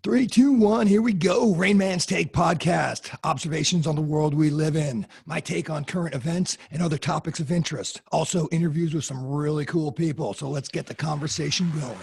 Three, two, one, here we go. RAINMAN'S Take podcast. Observations on the world we live in. My take on current events and other topics of interest. Also interviews with some really cool people. So let's get the conversation going.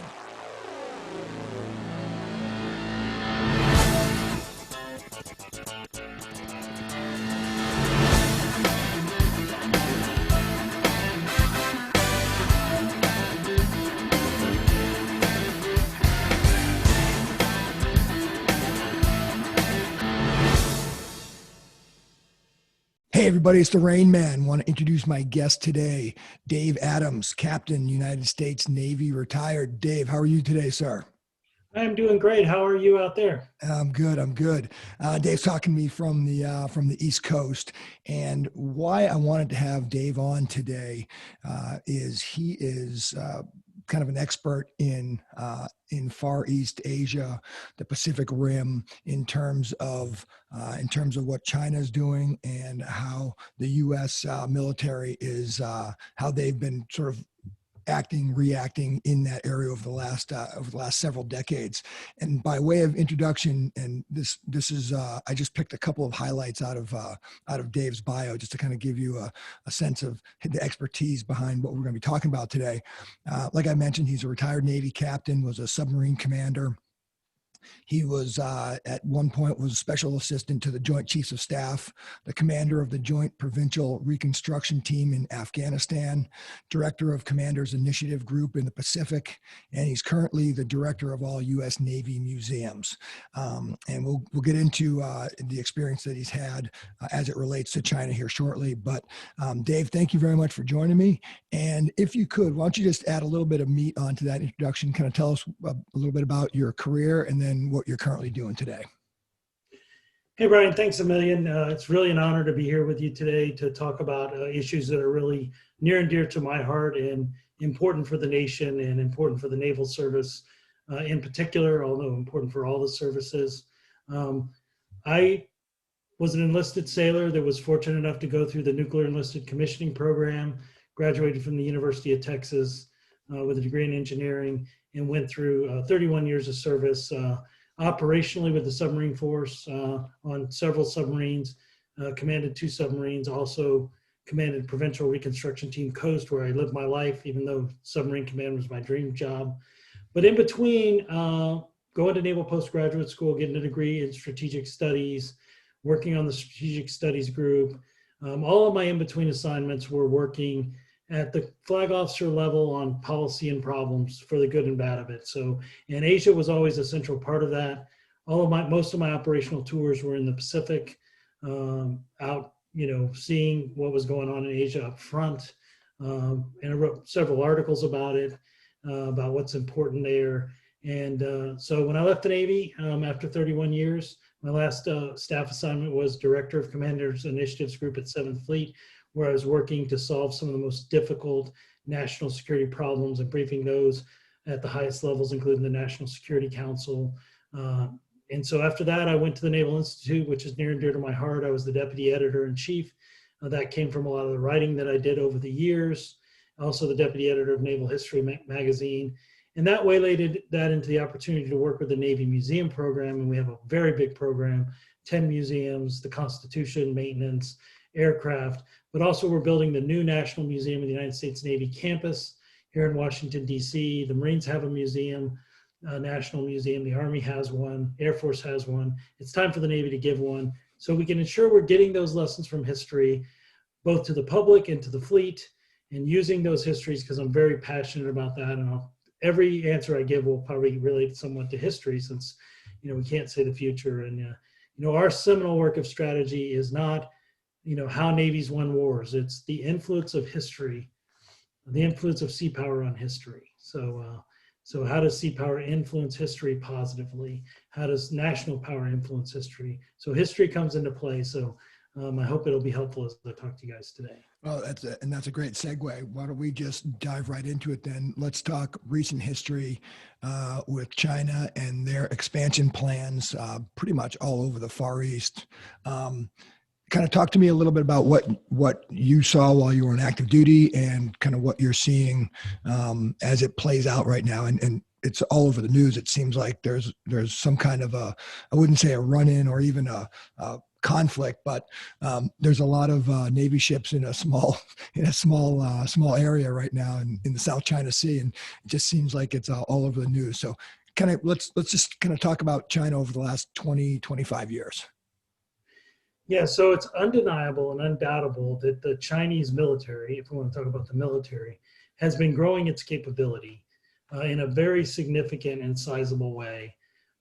Hey everybody, it's the Rain Man. Want to introduce my guest today, Dave Adams, Captain, United States Navy, retired. Dave, how are you today, sir? I'm doing great. How are you out there? I'm good. Dave's talking to me from the East Coast, and why I wanted to have Dave on today is he is kind of an expert in Far East Asia, the Pacific Rim, in terms of what China is doing and how the U.S. military is how they've been sort of reacting in that area over the last several decades. And by way of introduction, and this is I just picked a couple of highlights out of Dave's bio just to kind of give you a sense of the expertise behind what we're going to be talking about today. Like I mentioned, he's a retired Navy captain, was a submarine commander. He was at one point was special assistant to the Joint Chiefs of Staff, the commander of the Joint Provincial Reconstruction Team in Afghanistan, director of Commanders Initiative Group in the Pacific, and he's currently the director of all U.S. Navy museums. And we'll get into the experience that he's had as it relates to China here shortly. But Dave, thank you very much for joining me. And if you could, why don't you just add a little bit of meat onto that introduction, kind of tell us a little bit about your career and then what you're currently doing today. Hey, Brian, thanks a million. It's really an honor to be here with you today to talk about issues that are really near and dear to my heart and important for the nation and important for the Naval Service in particular, although important for all the services. I was an enlisted sailor that was fortunate enough to go through the Nuclear Enlisted Commissioning Program, graduated from the University of Texas with a degree in engineering, and went through 31 years of service operationally with the submarine force on several submarines, commanded 2 submarines, also commanded Provincial Reconstruction Team Coast, where I lived my life, even though submarine command was my dream job. But in between, going to Naval Postgraduate School, getting a degree in strategic studies, working on the strategic studies group, all of my in-between assignments were working at the flag officer level on policy and problems for the good and bad of it. So, and Asia was always a central part of that. Most of my operational tours were in the Pacific, out, seeing what was going on in Asia up front. And I wrote several articles about it, about what's important there. And so when I left the Navy after 31 years, my last staff assignment was Director of Commanders Initiatives Group at 7th Fleet, where I was working to solve some of the most difficult national security problems and briefing those at the highest levels, including the National Security Council. And so after that, I went to the Naval Institute, which is near and dear to my heart. I was the deputy editor-in-chief. That came from a lot of the writing that I did over the years. Also the deputy editor of Naval History magazine. And that waylaid that into the opportunity to work with the Navy Museum program. And we have a very big program, 10 museums, the Constitution, maintenance, aircraft, but also we're building the new National Museum of the United States Navy campus here in Washington, D.C. The Marines have a museum, a national museum. The Army has one. Air Force has one. It's time for the Navy to give one so we can ensure we're getting those lessons from history, both to the public and to the fleet, and using those histories because I'm very passionate about that. And every answer I give will probably relate somewhat to history since, we can't say the future. And, our seminal work of strategy is not how navies won wars. It's the influence of history, the influence of sea power on history. So how does sea power influence history positively? How does national power influence history? So history comes into play. So I hope it'll be helpful as I talk to you guys today. Well, that's a great segue. Why don't we just dive right into it then? Let's talk recent history with China and their expansion plans, pretty much all over the Far East. Kind of talk to me a little bit about what you saw while you were on active duty and kind of what you're seeing as it plays out right now. And it's all over the news. It seems like there's some kind of I wouldn't say a run-in or even a conflict, but there's a lot of Navy ships in a small small area right now in the South China Sea, and it just seems like it's all over the news. So let's just kind of talk about China over the last 25 years. Yeah, so it's undeniable and undoubtable that the Chinese military, if we want to talk about the military, has been growing its capability in a very significant and sizable way,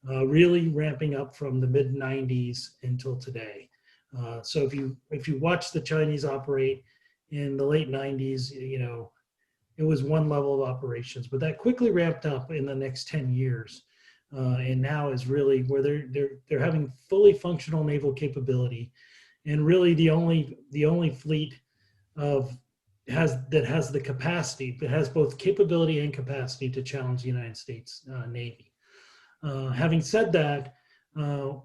really ramping up from the mid 90s until today. So if you watch the Chinese operate in the late 90s, it was one level of operations, but that quickly ramped up in the next 10 years. And now is really where they're having fully functional naval capability, and really the only fleet that has the capacity, that has both capability and capacity to challenge the United States Navy. Having said that,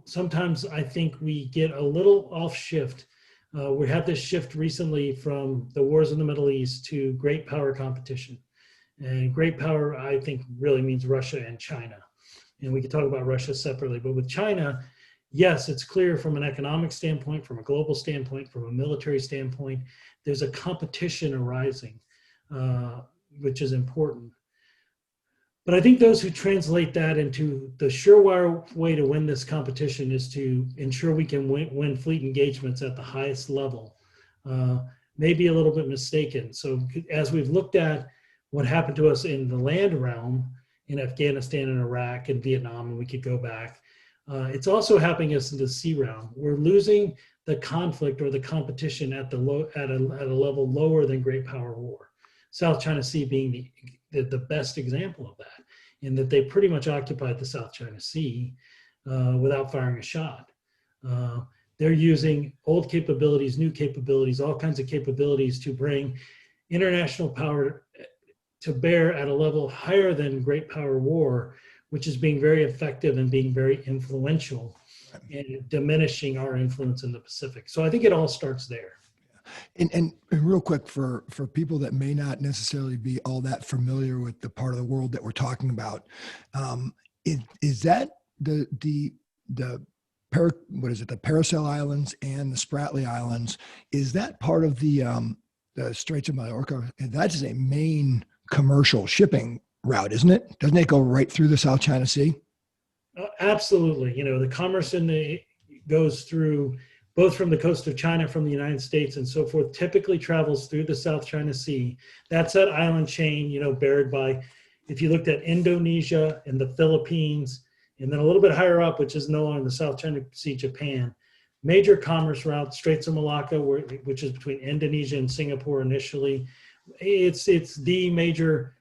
sometimes I think we get a little off shift. We had this shift recently from the wars in the Middle East to great power competition, and great power I think really means Russia and China. And we could talk about Russia separately, but with China, yes, it's clear from an economic standpoint, from a global standpoint, from a military standpoint, there's a competition arising, which is important. But I think those who translate that into the surewire way to win this competition is to ensure we can win fleet engagements at the highest level, may be a little bit mistaken. So as we've looked at what happened to us in the land realm, in Afghanistan and Iraq and Vietnam, and we could go back. It's also happening us in the sea realm. We're losing the conflict or the competition at a level lower than great power war. South China Sea being the best example of that, in that they pretty much occupied the South China Sea without firing a shot. They're using old capabilities, new capabilities, all kinds of capabilities to bring international power to bear at a level higher than great power war, which is being very effective and being very influential and diminishing our influence in the Pacific. So I think it all starts there. And real quick, for people that may not necessarily be all that familiar with the part of the world that we're talking about, is that the Paracel Islands and the Spratly Islands? Is that part of the Straits of Mallorca? That is a main commercial shipping route, isn't it? Doesn't it go right through the South China Sea? Absolutely. The commerce goes through both from the coast of China, from the United States and so forth, typically travels through the South China Sea. That's that island chain, bordered by, if you looked at Indonesia and the Philippines, and then a little bit higher up, which is no longer the South China Sea, Japan. Major commerce route, Straits of Malacca, which is between Indonesia and Singapore initially. It's the major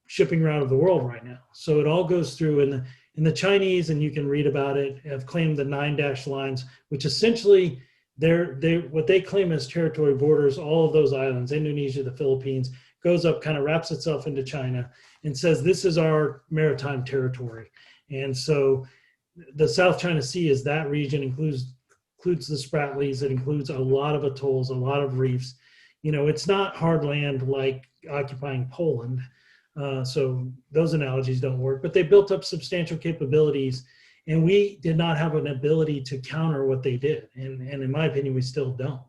shipping route of the world right now. So it all goes through, and the Chinese, and you can read about it, have claimed the 9-dash lines, which essentially what they claim as territory borders all of those islands, Indonesia, the Philippines, goes up, kind of wraps itself into China and says, this is our maritime territory. And so the South China Sea is that region, includes the Spratlys, it includes a lot of atolls, a lot of reefs. It's not hard land like occupying Poland. So those analogies don't work, but they built up substantial capabilities, and we did not have an ability to counter what they did. And in my opinion, we still don't.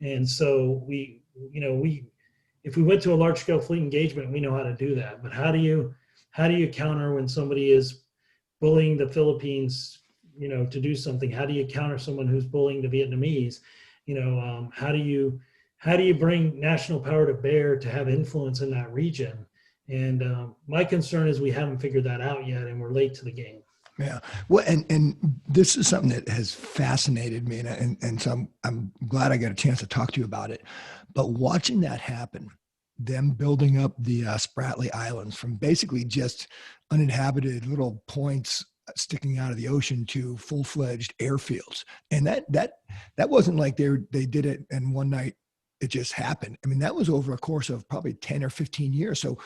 And so if we went to a large scale fleet engagement, we know how to do that. But how do you counter when somebody is bullying the Philippines, to do something? How do you counter someone who's bullying the Vietnamese? How do you bring national power to bear to have influence in that region? And my concern is we haven't figured that out yet, and we're late to the game. Yeah. Well, and this is something that has fascinated me, and so I'm glad I got a chance to talk to you about it. But watching that happen, them building up the Spratly Islands from basically just uninhabited little points sticking out of the ocean to full-fledged airfields, and that wasn't like they did it in one night. It just happened. I mean, that was over a course of probably 10 or 15 years. So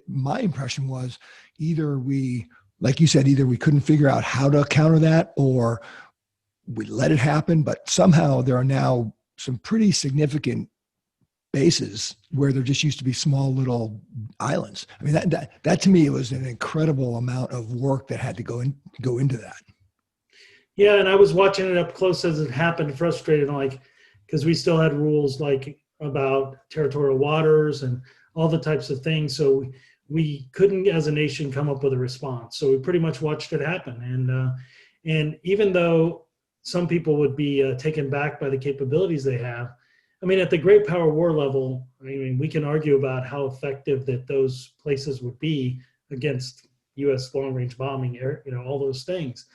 my impression was either we, like you said, either we couldn't figure out how to counter that, or we let it happen. But somehow there are now some pretty significant bases where there just used to be small little islands. I mean, that to me was an incredible amount of work that had to go into that. Yeah, and I was watching it up close as it happened, frustrated, like, because we still had rules like about territorial waters and all the types of things. So we couldn't, as a nation, come up with a response. So we pretty much watched it happen. And even though some people would be taken back by the capabilities they have, I mean, at the great power war level, I mean, we can argue about how effective that those places would be against U.S. long-range bombing, all those things.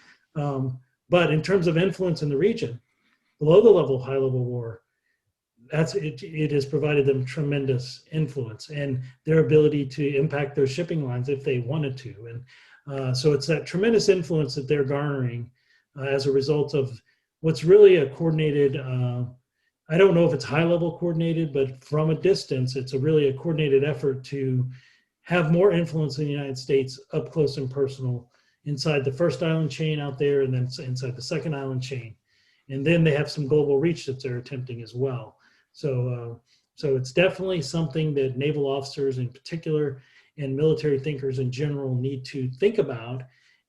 But in terms of influence in the region, below the level of high-level war, it has provided them tremendous influence and their ability to impact their shipping lines if they wanted to. And so it's that tremendous influence that they're garnering as a result of what's really a coordinated, I don't know if it's high-level coordinated, but from a distance, it's really a coordinated effort to have more influence in the United States up close and personal inside the first island chain out there, and then inside the second island chain. And then they have some global reach that they're attempting as well. So it's definitely something that naval officers in particular and military thinkers in general need to think about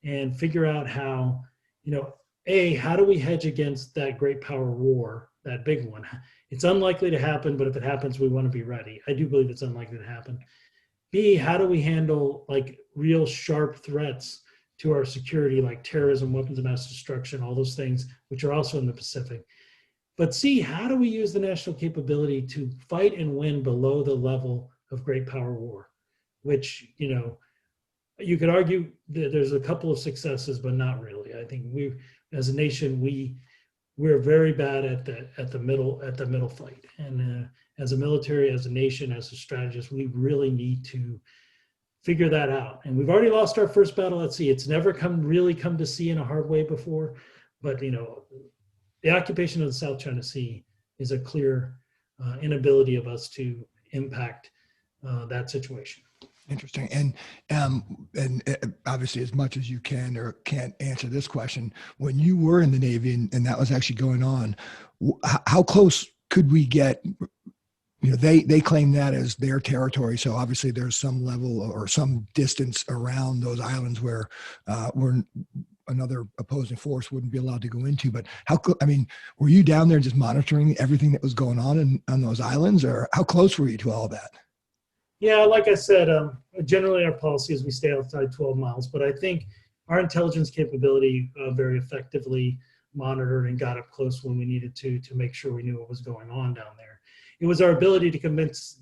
and figure out how, how do we hedge against that great power war, that big one? It's unlikely to happen, but if it happens, we want to be ready. I do believe it's unlikely to happen. B, how do we handle like real sharp threats to our security, like terrorism, weapons of mass destruction, all those things, which are also in the Pacific. But C, how do we use the national capability to fight and win below the level of great power war, which, you could argue that there's a couple of successes, but not really. I think we, as a nation, we're very bad at the middle fight. And as a military, as a nation, as a strategist, we really need to figure that out. And we've already lost our first battle at sea. It's never really come to sea in a hard way before, but the occupation of the South China Sea is a clear inability of us to impact that situation. Interesting. And obviously, as much as you can or can't answer this question, when you were in the Navy and that was actually going on, how close could we get? They claim that as their territory. So obviously there's some level or some distance around those islands where another opposing force wouldn't be allowed to go into. But were you down there just monitoring everything that was going on those islands, or how close were you to all that? Yeah, like I said, generally our policy is we stay outside 12 miles, but I think our intelligence capability very effectively monitored and got up close when we needed to make sure we knew what was going on down there. It was our ability to convince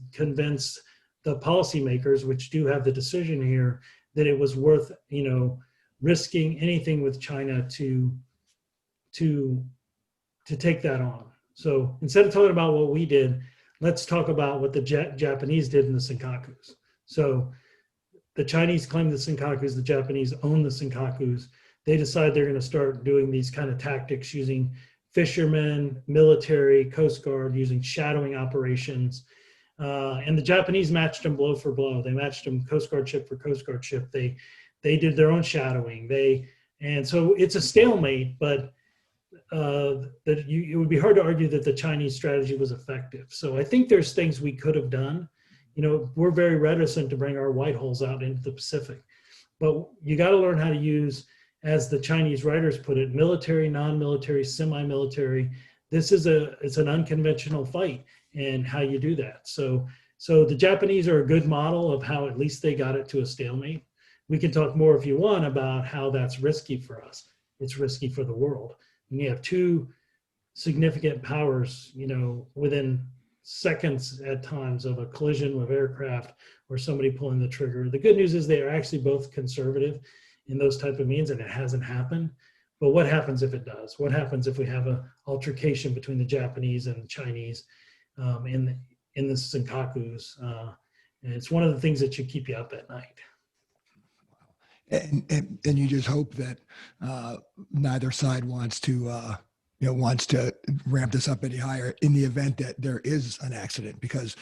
the policymakers, which do have the decision here, that it was worth, risking anything with China to take that on. So instead of talking about what we did, let's talk about what the Japanese did in the Senkakus. So the Chinese claim the Senkakus, the Japanese own the Senkakus. They decide they're going to start doing these kind of tactics using fishermen, military, Coast Guard, using shadowing operations. And the Japanese matched them blow for blow. They matched them Coast Guard ship for Coast Guard ship. They did their own shadowing. And so it's a stalemate, but it would be hard to argue that the Chinese strategy was effective. So I think there's things we could have done. We're very reticent to bring our white holes out into the Pacific, but you got to learn how to use, as the Chinese writers put it, military, non-military, semi-military. It's an unconventional fight, and how you do that. So the Japanese are a good model of how at least they got it to a stalemate. We can talk more if you want about how that's risky for us. It's risky for the world. When you have two significant powers, within seconds at times of a collision with aircraft or somebody pulling the trigger. The good news is they are actually both conservative in those type of means, and it hasn't happened. But what happens if it does? What happens if we have an altercation between the Japanese and the Chinese in the Senkakus? And it's one of the things that should keep you up at night. And you just hope that neither side wants to ramp this up any higher in the event that there is an accident, because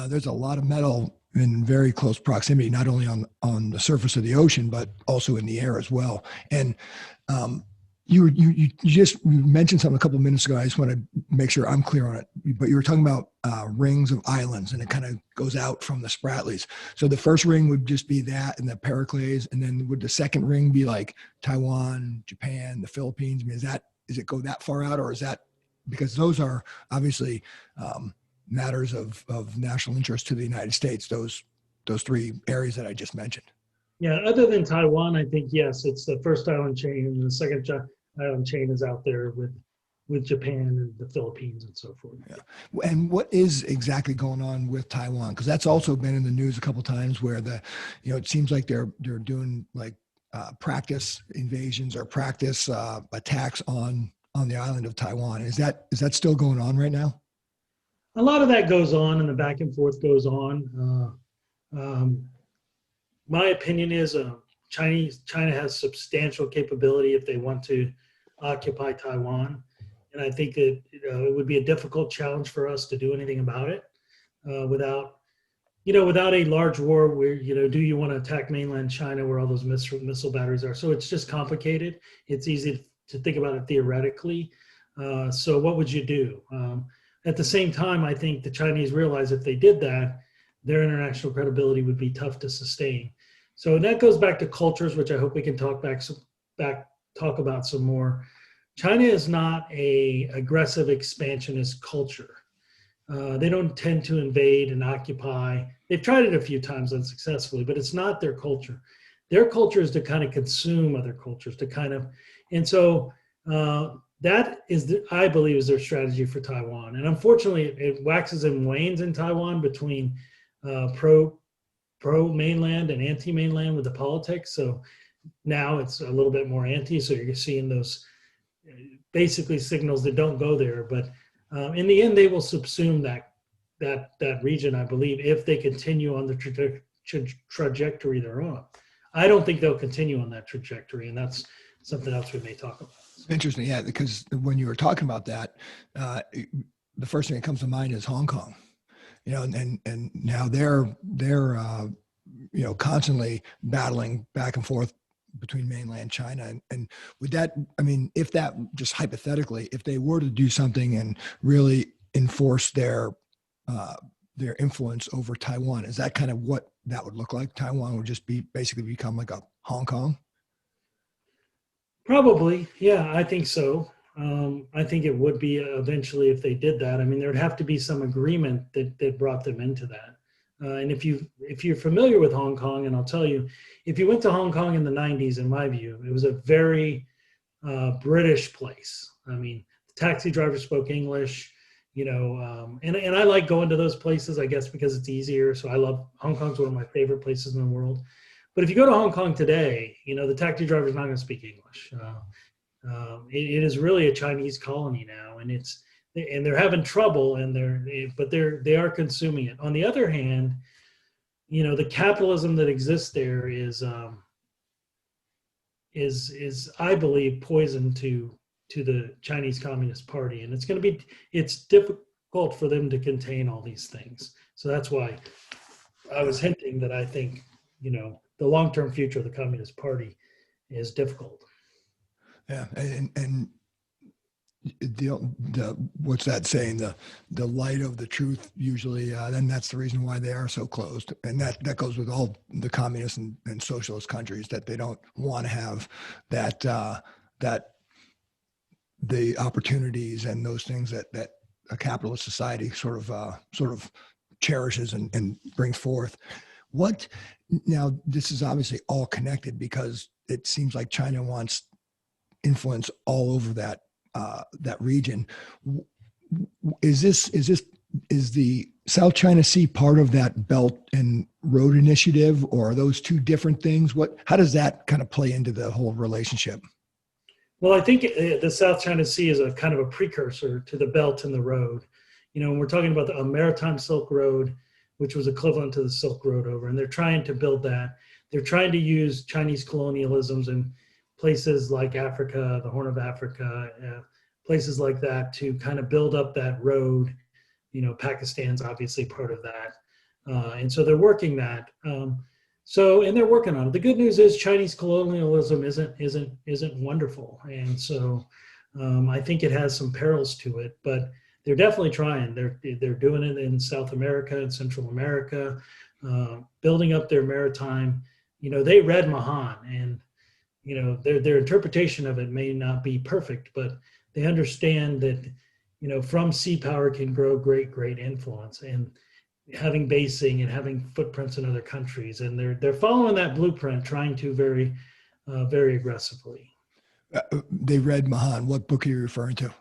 there's a lot of metal in very close proximity, not only on the surface of the ocean, but also in the air as well. And You just mentioned something a couple of minutes ago. I just want to make sure I'm clear on it. But you were talking about rings of islands, and it kind of goes out from the Spratlys. So the first ring would just be that, and the Pericles, and then would the second ring be like Taiwan, Japan, the Philippines? I mean, does it go that far out, or is that because those are obviously matters of national interest to the United States? Those three areas that I just mentioned. Yeah, other than Taiwan, I think yes, it's the first island chain, and the second island chain is out there with Japan and the Philippines and so forth. Yeah. And what is exactly going on with Taiwan? Because that's also been in the news a couple of times where it seems like they're doing like practice invasions or practice attacks on the island of Taiwan. Is that still going on right now? A lot of that goes on, and the back and forth goes on. My opinion is China has substantial capability if they want to occupy Taiwan, and I think that it would be a difficult challenge for us to do anything about it without a large war where, do you want to attack mainland China where all those missile batteries are? So it's just complicated. It's easy to think about it theoretically. So what would you do? At the same time, I think the Chinese realize if they did that, their international credibility would be tough to sustain. So that goes back to cultures, which I hope we can talk about some more. China is not a aggressive expansionist culture. They don't tend to invade and occupy. They've tried it a few times unsuccessfully, but it's not their culture. Their culture is to kind of consume other cultures, and so that is, I believe, is their strategy for Taiwan. And unfortunately, it waxes and wanes in Taiwan between pro-mainland and anti-mainland with the politics. So now it's a little bit more anti. So you're seeing those basically signals that don't go there. But in the end, they will subsume that region, I believe, if they continue on the trajectory they're on. I don't think they'll continue on that trajectory, and that's something else we may talk about. Interesting, yeah, because when you were talking about that, the first thing that comes to mind is Hong Kong. And now they're constantly battling back and forth between mainland China. And would that, I mean, if that, just hypothetically, if they were to do something and really enforce their influence over Taiwan, is that kind of what that would look like? Taiwan would just basically become like a Hong Kong? Probably, yeah, I think so. I think it would be eventually if they did that. I mean, there'd have to be some agreement that brought them into that. And if you're familiar with Hong Kong, and I'll tell you, if you went to Hong Kong in the 90s, in my view, it was a very British place. I mean, the taxi driver spoke English, and I like going to those places, I guess, because it's easier. So I love Hong Kong's one of my favorite places in the world. But if you go to Hong Kong today, the taxi driver is not going to speak English. It is really a Chinese colony now, and they're having trouble, but they are consuming it. On the other hand, the capitalism that exists there is I believe poison to the Chinese Communist Party, and it's difficult for them to contain all these things. So that's why I was hinting that I think the long-term future of the Communist Party is difficult. Yeah, and the what's that saying? The light of the truth usually, then that's the reason why they are so closed, and that goes with all the communist and socialist countries, that they don't want to have that the opportunities and those things that a capitalist society sort of cherishes and brings forth. Now, this is obviously all connected because it seems like China wants influence all over that region. Is the South China Sea part of that Belt and Road Initiative, or are those two different things? How does that kind of play into the whole relationship? Well, I think the South China Sea is a kind of a precursor to the Belt and the Road. When we're talking about a maritime Silk Road, which was equivalent to the Silk Road over, and they're trying to build that. They're trying to use Chinese colonialisms in places like Africa, the Horn of Africa, places like that, to kind of build up that road. Pakistan's obviously part of that. And so they're working that. So, and they're working on it. The good news is Chinese colonialism isn't wonderful, and so I think it has some perils to it. But they're definitely trying. They're doing it in South America and Central America, building up their maritime. You know, they read Mahan, and you know their interpretation of it may not be perfect, but they understand that from sea power can grow great influence, and having basing and having footprints in other countries, and they're following that blueprint, trying to very aggressively. They read Mahan. What book are you referring to?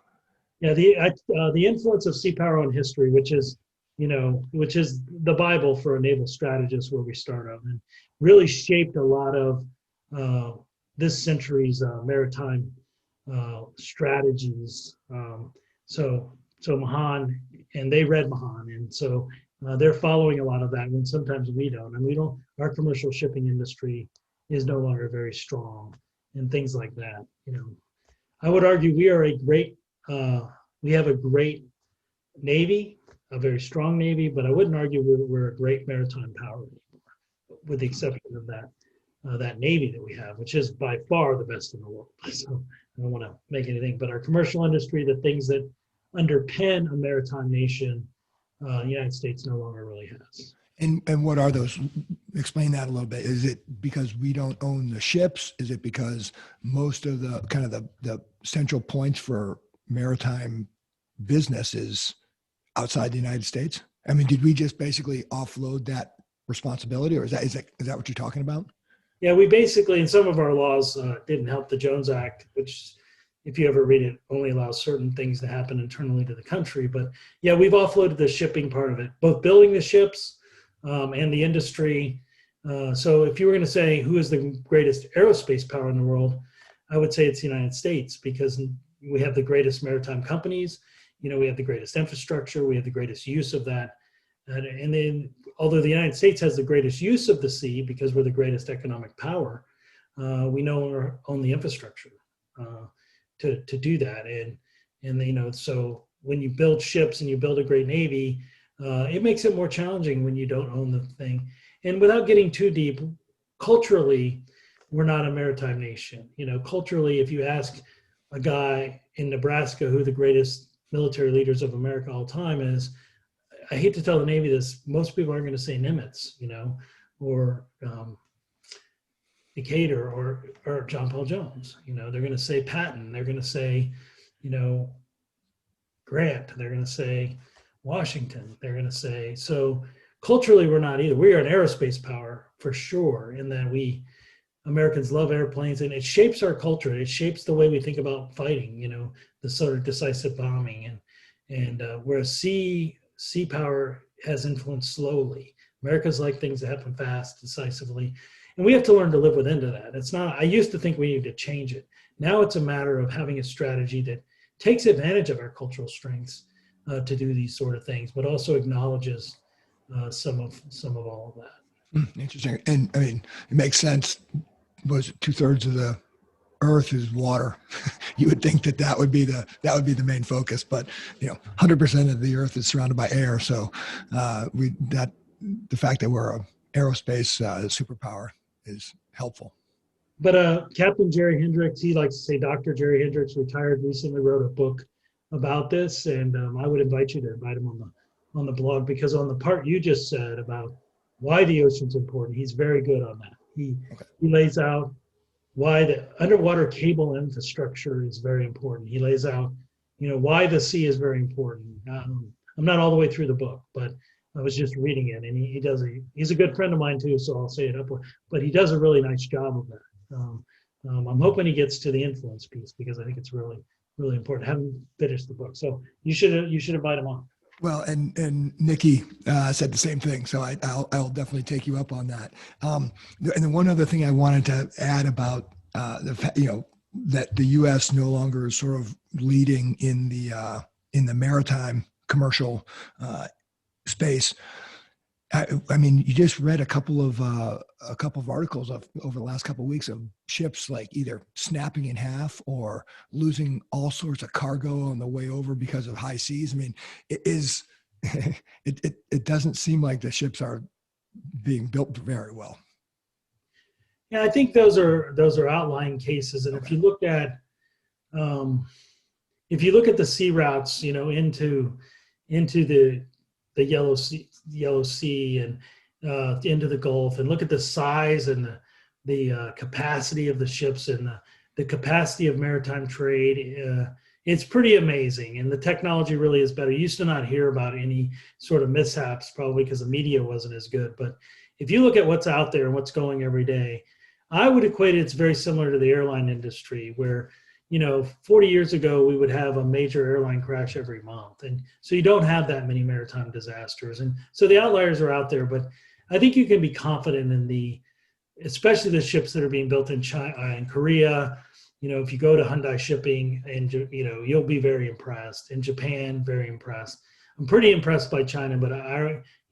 Yeah, the influence of sea power on history, which is the Bible for a naval strategist, where we start out, and really shaped a lot of this century's maritime strategies. So Mahan, and they read Mahan, and so they're following a lot of that, and sometimes we don't. And we don't. Our commercial shipping industry is no longer very strong, and things like that. I would argue we are we have a great Navy, a very strong Navy, but I wouldn't argue we're a great maritime power anymore, with the exception of that Navy that we have, which is by far the best in the world. So I don't want to make anything, but our commercial industry, the things that underpin a maritime nation, the United States no longer really has. And what are those? Explain that a little bit. Is it because we don't own the ships? Is it because most of the kind of the central points for maritime business is outside the United States? I mean, did we just basically offload that responsibility, or is that what you're talking about? Yeah, we basically, in some of our laws, didn't help the Jones Act, which, if you ever read it, only allows certain things to happen internally to the country. But yeah, we've offloaded the shipping part of it, both building the ships and the industry. So if you were going to say who is the greatest aerospace power in the world, I would say it's the United States, because we have the greatest maritime companies. We have the greatest infrastructure. We have the greatest use of that. And then, although the United States has the greatest use of the sea because we're the greatest economic power, we no longer own the infrastructure to do that. And so when you build ships and you build a great Navy, it makes it more challenging when you don't own the thing. And without getting too deep, culturally, we're not a maritime nation. Culturally, if you ask a guy in Nebraska who the greatest military leaders of America all time is, I hate to tell the Navy this, most people aren't going to say Nimitz, or Decatur or John Paul Jones. They're going to say Patton. They're going to say, Grant. They're going to say Washington. They're going to say, so culturally, we're not either. We are an aerospace power for sure, in that Americans love airplanes, and it shapes our culture. It shapes the way we think about fighting, the sort of decisive bombing, and whereas sea power has influenced slowly. America's like things that happen fast, decisively, and we have to learn to live within that. It's not. I used to think we needed to change it. Now it's a matter of having a strategy that takes advantage of our cultural strengths to do these sort of things, but also acknowledges some of all of that. Interesting. And I mean, it makes sense. Was 2/3 of the Earth is water? You would think that would be the main focus, but 100% of the Earth is surrounded by air. So the fact that we're a aerospace superpower is helpful. But Captain Jerry Hendricks, he likes to say Dr. Jerry Hendricks, retired, recently wrote a book about this, and I would invite you to invite him on the blog, because on the part you just said about why the ocean's important, he's very good on that. He lays out why the underwater cable infrastructure is very important. He lays out, why the sea is very important. I'm not all the way through the book, but I was just reading it, and he's a good friend of mine too, so I'll say it up. But he does a really nice job of that. I'm hoping he gets to the influence piece, because I think it's really, really important. I haven't finished the book, so you should invite him on. Well, and Nikki said the same thing, so I'll definitely take you up on that. And then one other thing I wanted to add about that the U.S. no longer is sort of leading in the maritime commercial space. I mean, you just read a couple of articles over the last couple of weeks of ships like either snapping in half or losing all sorts of cargo on the way over because of high seas. I mean, it doesn't seem like the ships are being built very well. Yeah, I think those are outlying cases, and Okay. um, if you look at the sea routes, into the Yellow Sea, and into the Gulf, and look at the size and the capacity of the ships, and the capacity of maritime trade. It's pretty amazing, and the technology really is better. You used to not hear about any sort of mishaps, probably because the media wasn't as good. But if you look at what's out there and what's going every day, I would equate it's very similar to the airline industry, where 40 years ago, we would have a major airline crash every month. And so you don't have that many maritime disasters. And so the outliers are out there, but I think you can be confident in especially the ships that are being built in China and Korea. If you go to Hyundai Shipping, and you'll be very impressed. In Japan, very impressed. I'm pretty impressed by China, but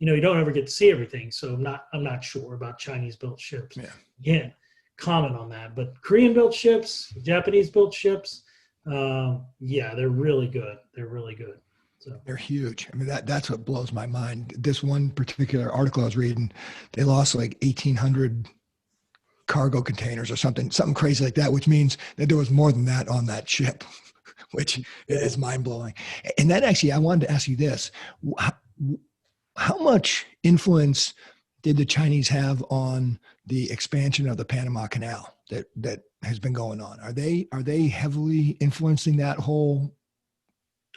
you don't ever get to see everything. So I'm not sure about Chinese built ships. Yeah. Again, comment on that. But Korean built ships, Japanese built ships, yeah, they're really good. They're really good. So They're huge. I mean, that's what blows my mind. This one particular article I was reading, they lost like 1,800 cargo containers or something crazy like that, which means that there was more than that on that ship, which is mind blowing. And then actually, I wanted to ask you this: how much influence did the Chinese have on the expansion of the Panama Canal that has been going on? Are they heavily influencing that whole?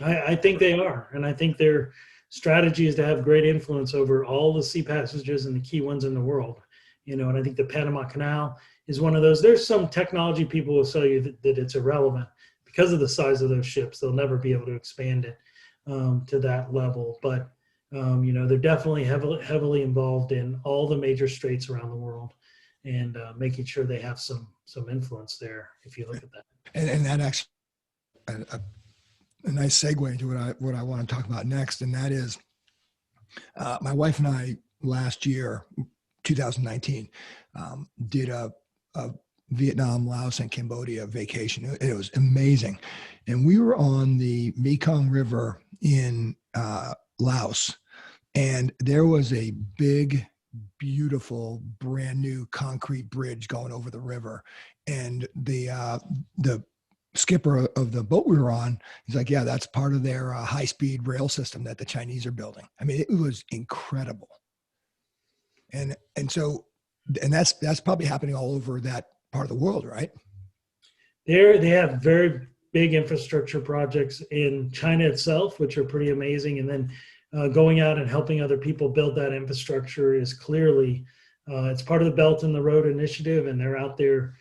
I think they are, and I think their strategy is to have great influence over all the sea passages and the key ones in the world. And I think the Panama Canal is one of those. There's some technology people will tell you that it's irrelevant because of the size of those ships. They'll never be able to expand it to that level. But they're definitely heavily involved in all the major straits around the world, and making sure they have some influence there. If you look at that, And that actually a nice segue into what I want to talk about next, and that is my wife and I last year, 2019, did a Vietnam, Laos, and Cambodia vacation. It was amazing, and we were on the Mekong River in Laos, and there was a big, beautiful, brand new concrete bridge going over the river, and the skipper of the boat we were on, he's like, yeah, that's part of their high-speed rail system that the Chinese are building. I mean, it was incredible. And that's probably happening all over that part of the world, right? they have very big infrastructure projects in China itself, which are pretty amazing. And then going out and helping other people build that infrastructure is clearly it's part of the Belt and the Road Initiative, and they're out there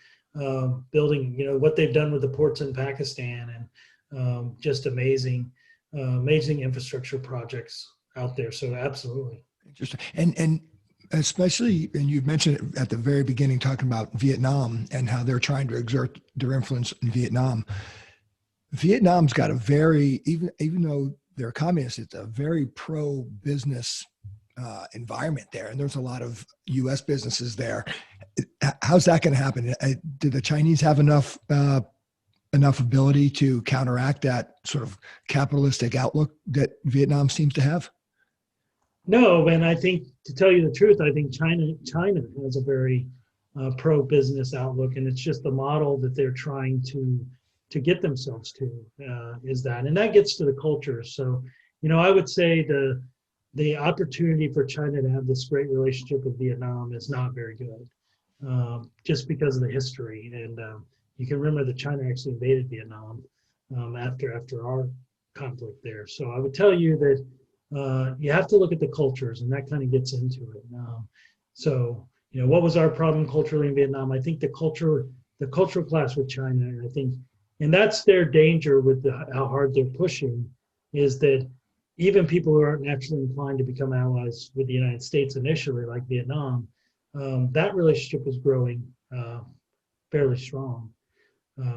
building, what they've done with the ports in Pakistan, and just amazing infrastructure projects out there. So absolutely. Interesting. And especially, and you mentioned it at the very beginning, talking about Vietnam and how they're trying to exert their influence in Vietnam. Vietnam's got a very, even though they're communists, it's a very pro-business environment there, and there's a lot of U.S. businesses there. How's that going to happen? Do the Chinese have enough ability to counteract that sort of capitalistic outlook that Vietnam seems to have? No, and I think, to tell you the truth, I think China has a very pro-business outlook, and it's just the model that they're trying to get themselves to is that, and that gets to the culture. So, I would say the opportunity for China to have this great relationship with Vietnam is not very good, just because of the history. And you can remember that China actually invaded Vietnam after our conflict there. So I would tell you that you have to look at the cultures, and that kind of gets into it. So, what was our problem culturally in Vietnam? I think the cultural clash with China, I think, and that's their danger with how hard they're pushing, is that even people who aren't naturally inclined to become allies with the United States initially, like Vietnam, that relationship was growing fairly strong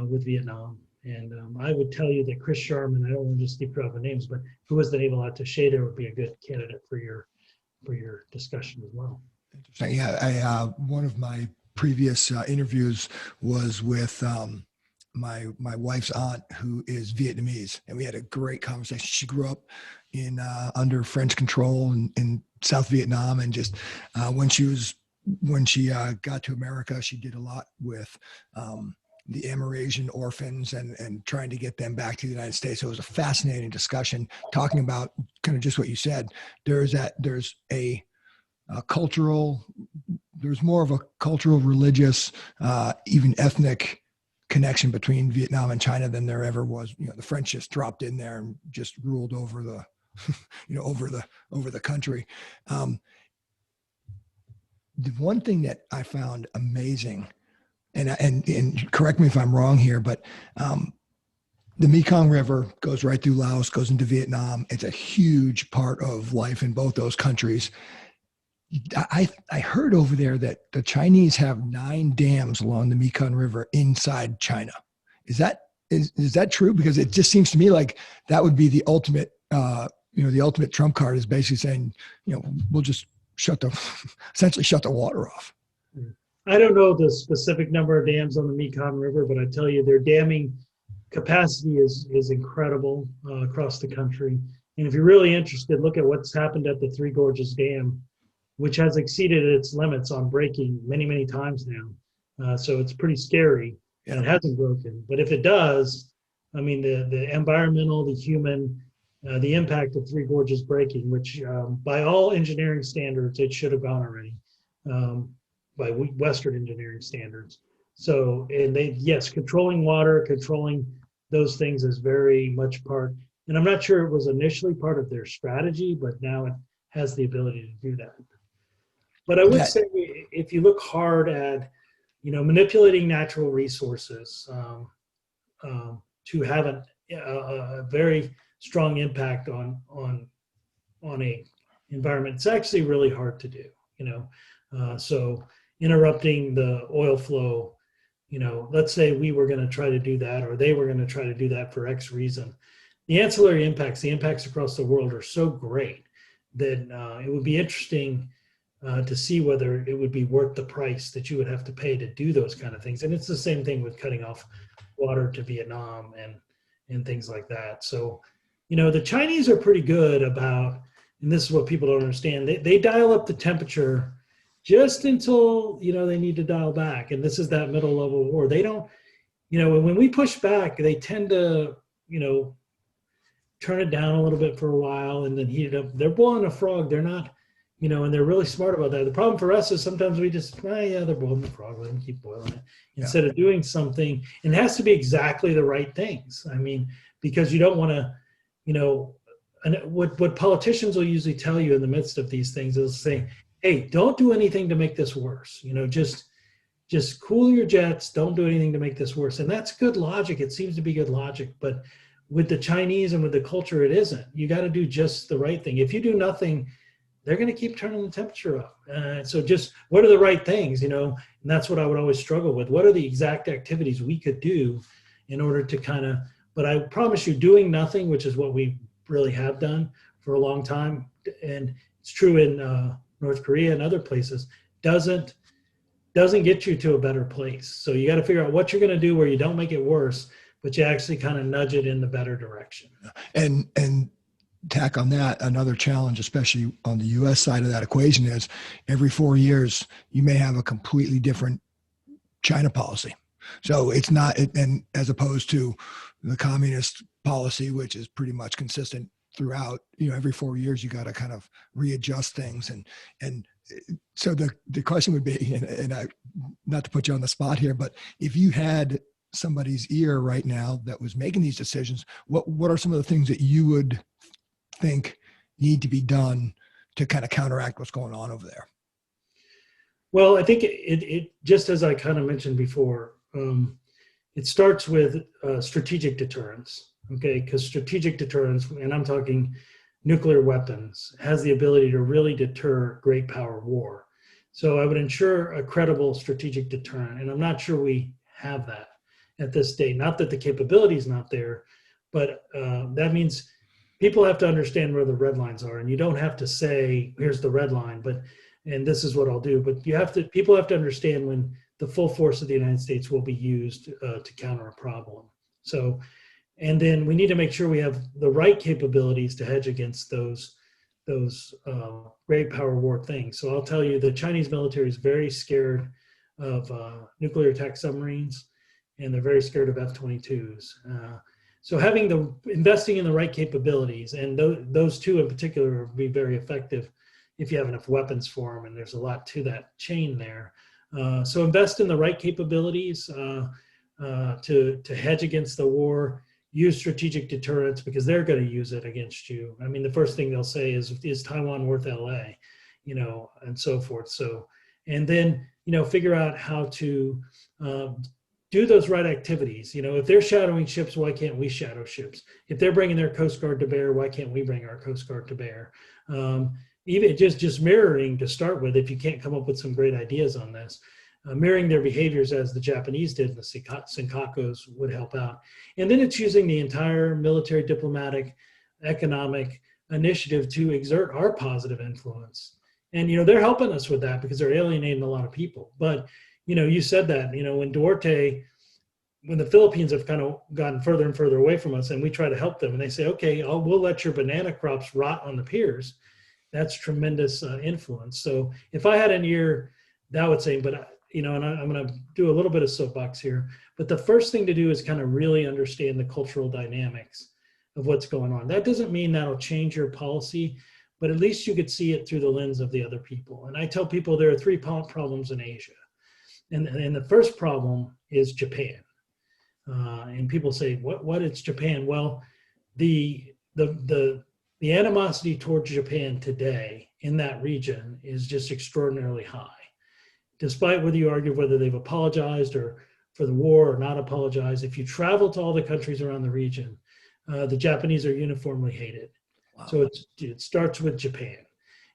with Vietnam. And I would tell you that Chris Sharman, I don't want to just keep dropping names, but who was the naval attaché there, would be a good candidate for your discussion as well. Interesting. Yeah, one of my previous interviews was with my wife's aunt, who is Vietnamese, and we had a great conversation. She grew up in under French control in South Vietnam, and just when she was when she got to America, she did a lot with the Amerasian orphans and trying to get them back to the United States. So it was a fascinating discussion talking about kind of just what you said. There's a cultural, there's more of a cultural, religious, even ethnic connection between Vietnam and China than there ever was. You know, the French just dropped in there and just ruled over the, over the country. The one thing that I found amazing, and correct me if I'm wrong here, but the Mekong River goes right through Laos, goes into Vietnam. It's a huge part of life in both those countries. I heard over there that the Chinese have 9 dams along the Mekong River inside China. Is that true? Because it just seems to me like that would be the ultimate, the ultimate trump card is basically saying, we'll just essentially shut the water off. I don't know the specific number of dams on the Mekong River, but I tell you their damming capacity is incredible across the country. And if you're really interested, look at what's happened at the Three Gorges Dam, which has exceeded its limits on breaking many, many times now. So it's pretty scary, and it hasn't broken. But if it does, I mean, the environmental, the human, the impact of Three Gorges breaking, which by all engineering standards, it should have gone already, by Western engineering standards. So, and controlling water, controlling those things is very much part, and I'm not sure it was initially part of their strategy, but now it has the ability to do that. But I would say if you look hard at, manipulating natural resources to have a very strong impact on a environment, it's actually really hard to do. So interrupting the oil flow, let's say we were going to try to do that, or they were going to try to do that for X reason. The ancillary impacts, the impacts across the world are so great that it would be interesting to see whether it would be worth the price that you would have to pay to do those kind of things. And it's the same thing with cutting off water to Vietnam and things like that. So, the Chinese are pretty good about, and this is what people don't understand, they dial up the temperature just until, they need to dial back. And this is that middle level war. They don't, when we push back, they tend to, turn it down a little bit for a while and then heat it up. They're boiling a frog. They're not, and they're really smart about that. The problem for us is sometimes we just, they're boiling the frog, let them keep boiling it. Instead of doing something, and it has to be exactly the right things. I mean, because you don't want to, and what politicians will usually tell you in the midst of these things is say, hey, don't do anything to make this worse. Just cool your jets. Don't do anything to make this worse. And that's good logic. It seems to be good logic. But with the Chinese and with the culture, it isn't. You got to do just the right thing. If you do nothing, they're going to keep turning the temperature up. So just what are the right things, and that's what I would always struggle with. What are the exact activities we could do in order to but I promise you, doing nothing, which is what we really have done for a long time, and it's true in North Korea and other places, doesn't get you to a better place. So you got to figure out what you're going to do where you don't make it worse, but you actually kind of nudge it in the better direction. And tack on that, another challenge, especially on the U.S. side of that equation, is every 4 years you may have a completely different China policy. So it's not, and as opposed to the communist policy, which is pretty much consistent throughout, every 4 years, you got to kind of readjust things. And so the question would be, and I, not to put you on the spot here, but if you had somebody's ear right now that was making these decisions, what are some of the things that you would think need to be done to kind of counteract what's going on over there? Well, I think it just as I kind of mentioned before, it starts with strategic deterrence, okay? Because strategic deterrence, and I'm talking nuclear weapons, has the ability to really deter great power war. So I would ensure a credible strategic deterrent, and I'm not sure we have that at this date. Not that the capability is not there, but that means people have to understand where the red lines are, and you don't have to say, here's the red line, and this is what I'll do. But people have to understand when the full force of the United States will be used to counter a problem. So, and then we need to make sure we have the right capabilities to hedge against those great power war things. So I'll tell you, the Chinese military is very scared of nuclear attack submarines, and they're very scared of F-22s. So investing in the right capabilities, and those two in particular will be very effective if you have enough weapons for them, and there's a lot to that chain there. So invest in the right capabilities to hedge against the war. Use strategic deterrence, because they're going to use it against you. I mean, the first thing they'll say is Taiwan worth LA, and so forth. So, and then, figure out how to do those right activities. If they're shadowing ships, why can't we shadow ships? If they're bringing their Coast Guard to bear, why can't we bring our Coast Guard to bear? Even just mirroring to start with, if you can't come up with some great ideas on this. Mirroring their behaviors as the Japanese did in the Senkakos would help out. And then it's using the entire military, diplomatic, economic initiative to exert our positive influence. And, they're helping us with that because they're alienating a lot of people. But, you said that, when the Philippines have kind of gotten further and further away from us and we try to help them and they say, okay, we'll let your banana crops rot on the piers. That's tremendous influence. So if I had an ear, that would say, but and I'm going to do a little bit of soapbox here, but the first thing to do is kind of really understand the cultural dynamics of what's going on. That doesn't mean that'll change your policy, but at least you could see it through the lens of the other people. And I tell people there are three problems in Asia. And the first problem is Japan. And people say, what is Japan? Well, the animosity towards Japan today in that region is just extraordinarily high. Despite whether you argue whether they've apologized or for the war or not apologized, if you travel to all the countries around the region, the Japanese are uniformly hated. Wow. So it starts with Japan.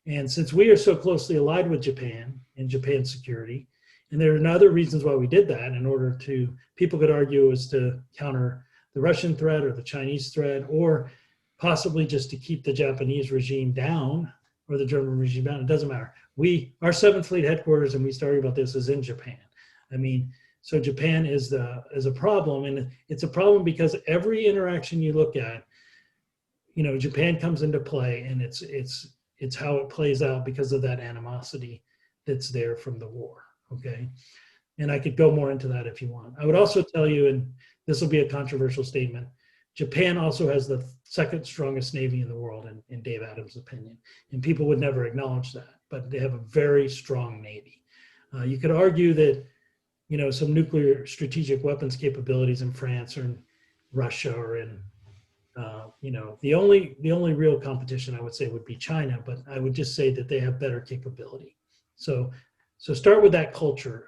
And since we are so closely allied with Japan and Japan's security, and there are other reasons why we did that in order to, people could argue it was to counter the Russian threat or the Chinese threat, or possibly just to keep the Japanese regime down or the German regime down. It doesn't matter. Our 7th Fleet headquarters, and we started about this, is in Japan. I mean, so Japan is a problem, and it's a problem because every interaction you look at, Japan comes into play, and it's how it plays out because of that animosity that's there from the war. Okay, and I could go more into that if you want. I would also tell you, and this will be a controversial statement, Japan also has the 2nd strongest Navy in the world, in Dave Adams' opinion. And people would never acknowledge that, but they have a very strong Navy. You could argue that, some nuclear strategic weapons capabilities in France or in Russia or in, the only real competition I would say would be China, but I would just say that they have better capability. So start with that culture.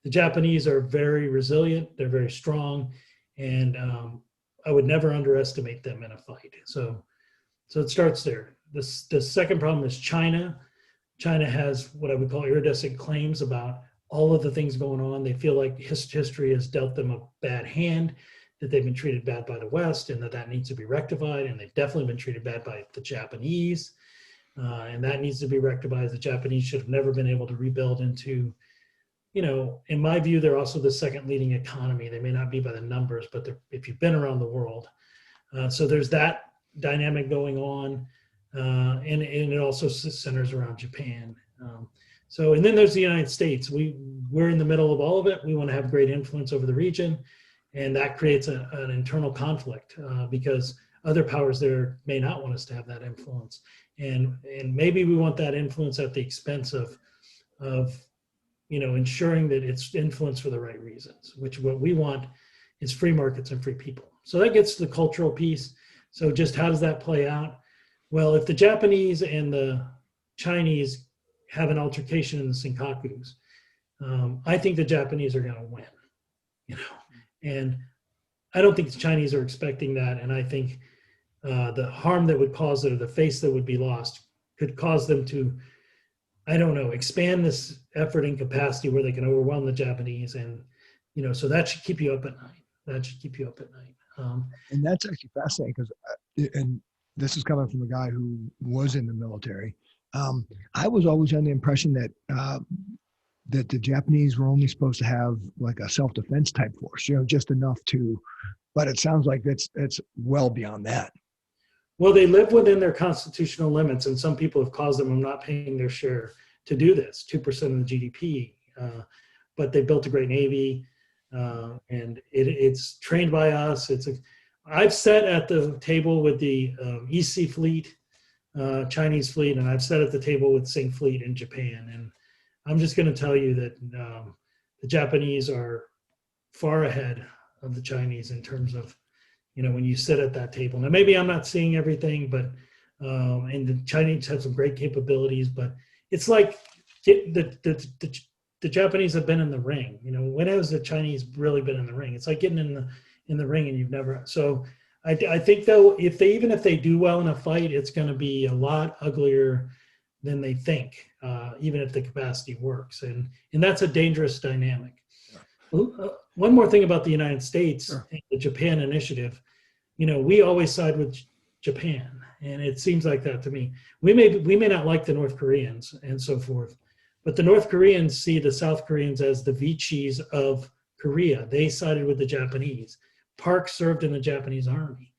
The Japanese are very resilient, they're very strong, and I would never underestimate them in a fight. So it starts there. The second problem is China. China has what I would call iridescent claims about all of the things going on. They feel like history has dealt them a bad hand, that they've been treated bad by the West, and that needs to be rectified. And they've definitely been treated bad by the Japanese. And that needs to be rectified. The Japanese should have never been able to rebuild into, in my view, they're also the 2nd leading economy. They may not be by the numbers, but if you've been around the world. So there's that dynamic going on. And it also centers around Japan. And then there's the United States. We're in the middle of all of it. We want to have great influence over the region. And that creates an internal conflict because other powers there may not want us to have that influence. And maybe we want that influence at the expense of ensuring that it's influence for the right reasons, which what we want is free markets and free people. So that gets to the cultural piece. So just how does that play out? Well, if the Japanese and the Chinese have an altercation in the Senkakus, I think the Japanese are going to win, and I don't think the Chinese are expecting that. And I think the harm that would cause it, or the face that would be lost, could cause them to, expand this effort and capacity where they can overwhelm the Japanese. And, so that should keep you up at night. And that's actually fascinating because, and this is coming from a guy who was in the military. I was always under the impression that that the Japanese were only supposed to have like a self-defense type force, just enough to, but it sounds like it's well beyond that. Well, they live within their constitutional limits, and some people have caused them of not paying their share to do this, 2% of the GDP. But they built a great navy, and it's trained by us. I've sat at the table with the East Sea Fleet, Chinese fleet, and I've sat at the table with Sing Fleet in Japan. And I'm just going to tell you that the Japanese are far ahead of the Chinese in terms of, when you sit at that table. Now, maybe I'm not seeing everything, but and the Chinese have some great capabilities, but it's like the Japanese have been in the ring. When has the Chinese really been in the ring? It's like getting in the ring and you've never. So I think though, if they do well in a fight, it's going to be a lot uglier than they think, even if the capacity works, and that's a dangerous dynamic. One more thing about the United States, sure. And the Japan initiative, we always side with Japan, and it seems like that to me. We may not like the North Koreans and so forth, but the North Koreans see the South Koreans as the Vichys of Korea. They sided with the Japanese. Park served in the Japanese army,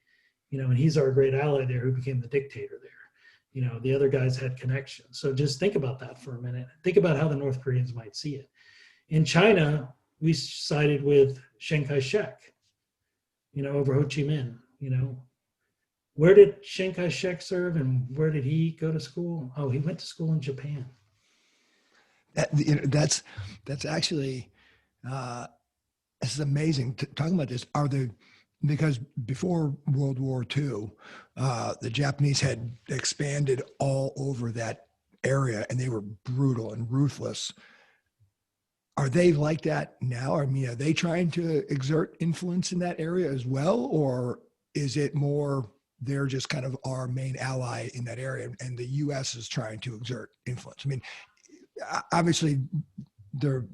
and he's our great ally there who became the dictator there. The other guys had connections. So just think about that for a minute. Think about how the North Koreans might see it. In China, we sided with Chiang Kai-shek, over Ho Chi Minh. Where did Chiang Kai-shek serve, and where did he go to school? Oh, he went to school in Japan. That's actually this is amazing. Talking about this, because before World War II, the Japanese had expanded all over that area, and they were brutal and ruthless. Are they like that now? I mean, are they trying to exert influence in that area as well? Or is it more they're just kind of our main ally in that area and the U.S. is trying to exert influence? I mean, obviously, they're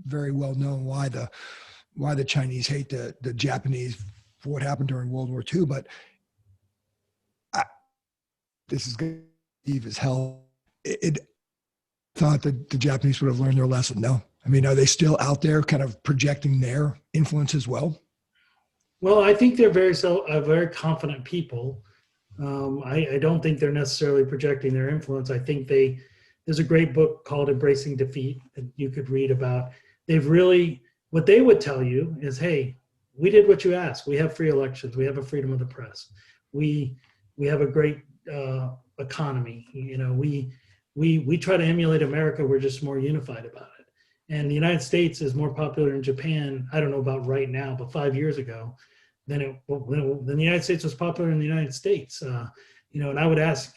very well known why the Chinese hate the Japanese for what happened during World War II, but this is going to be as hell. It thought that the Japanese would have learned their lesson. No, I mean, are they still out there kind of projecting their influence as well? Well, I think they're very confident people. I don't think they're necessarily projecting their influence. I think there's a great book called Embracing Defeat that you could read about. What they would tell you is, hey, we did what you asked. We have free elections. We have a freedom of the press. We have a great economy. We try to emulate America. We're just more unified about it. And the United States is more popular in Japan. I don't know about right now, but 5 years ago, than the United States was popular in the United States. And I would ask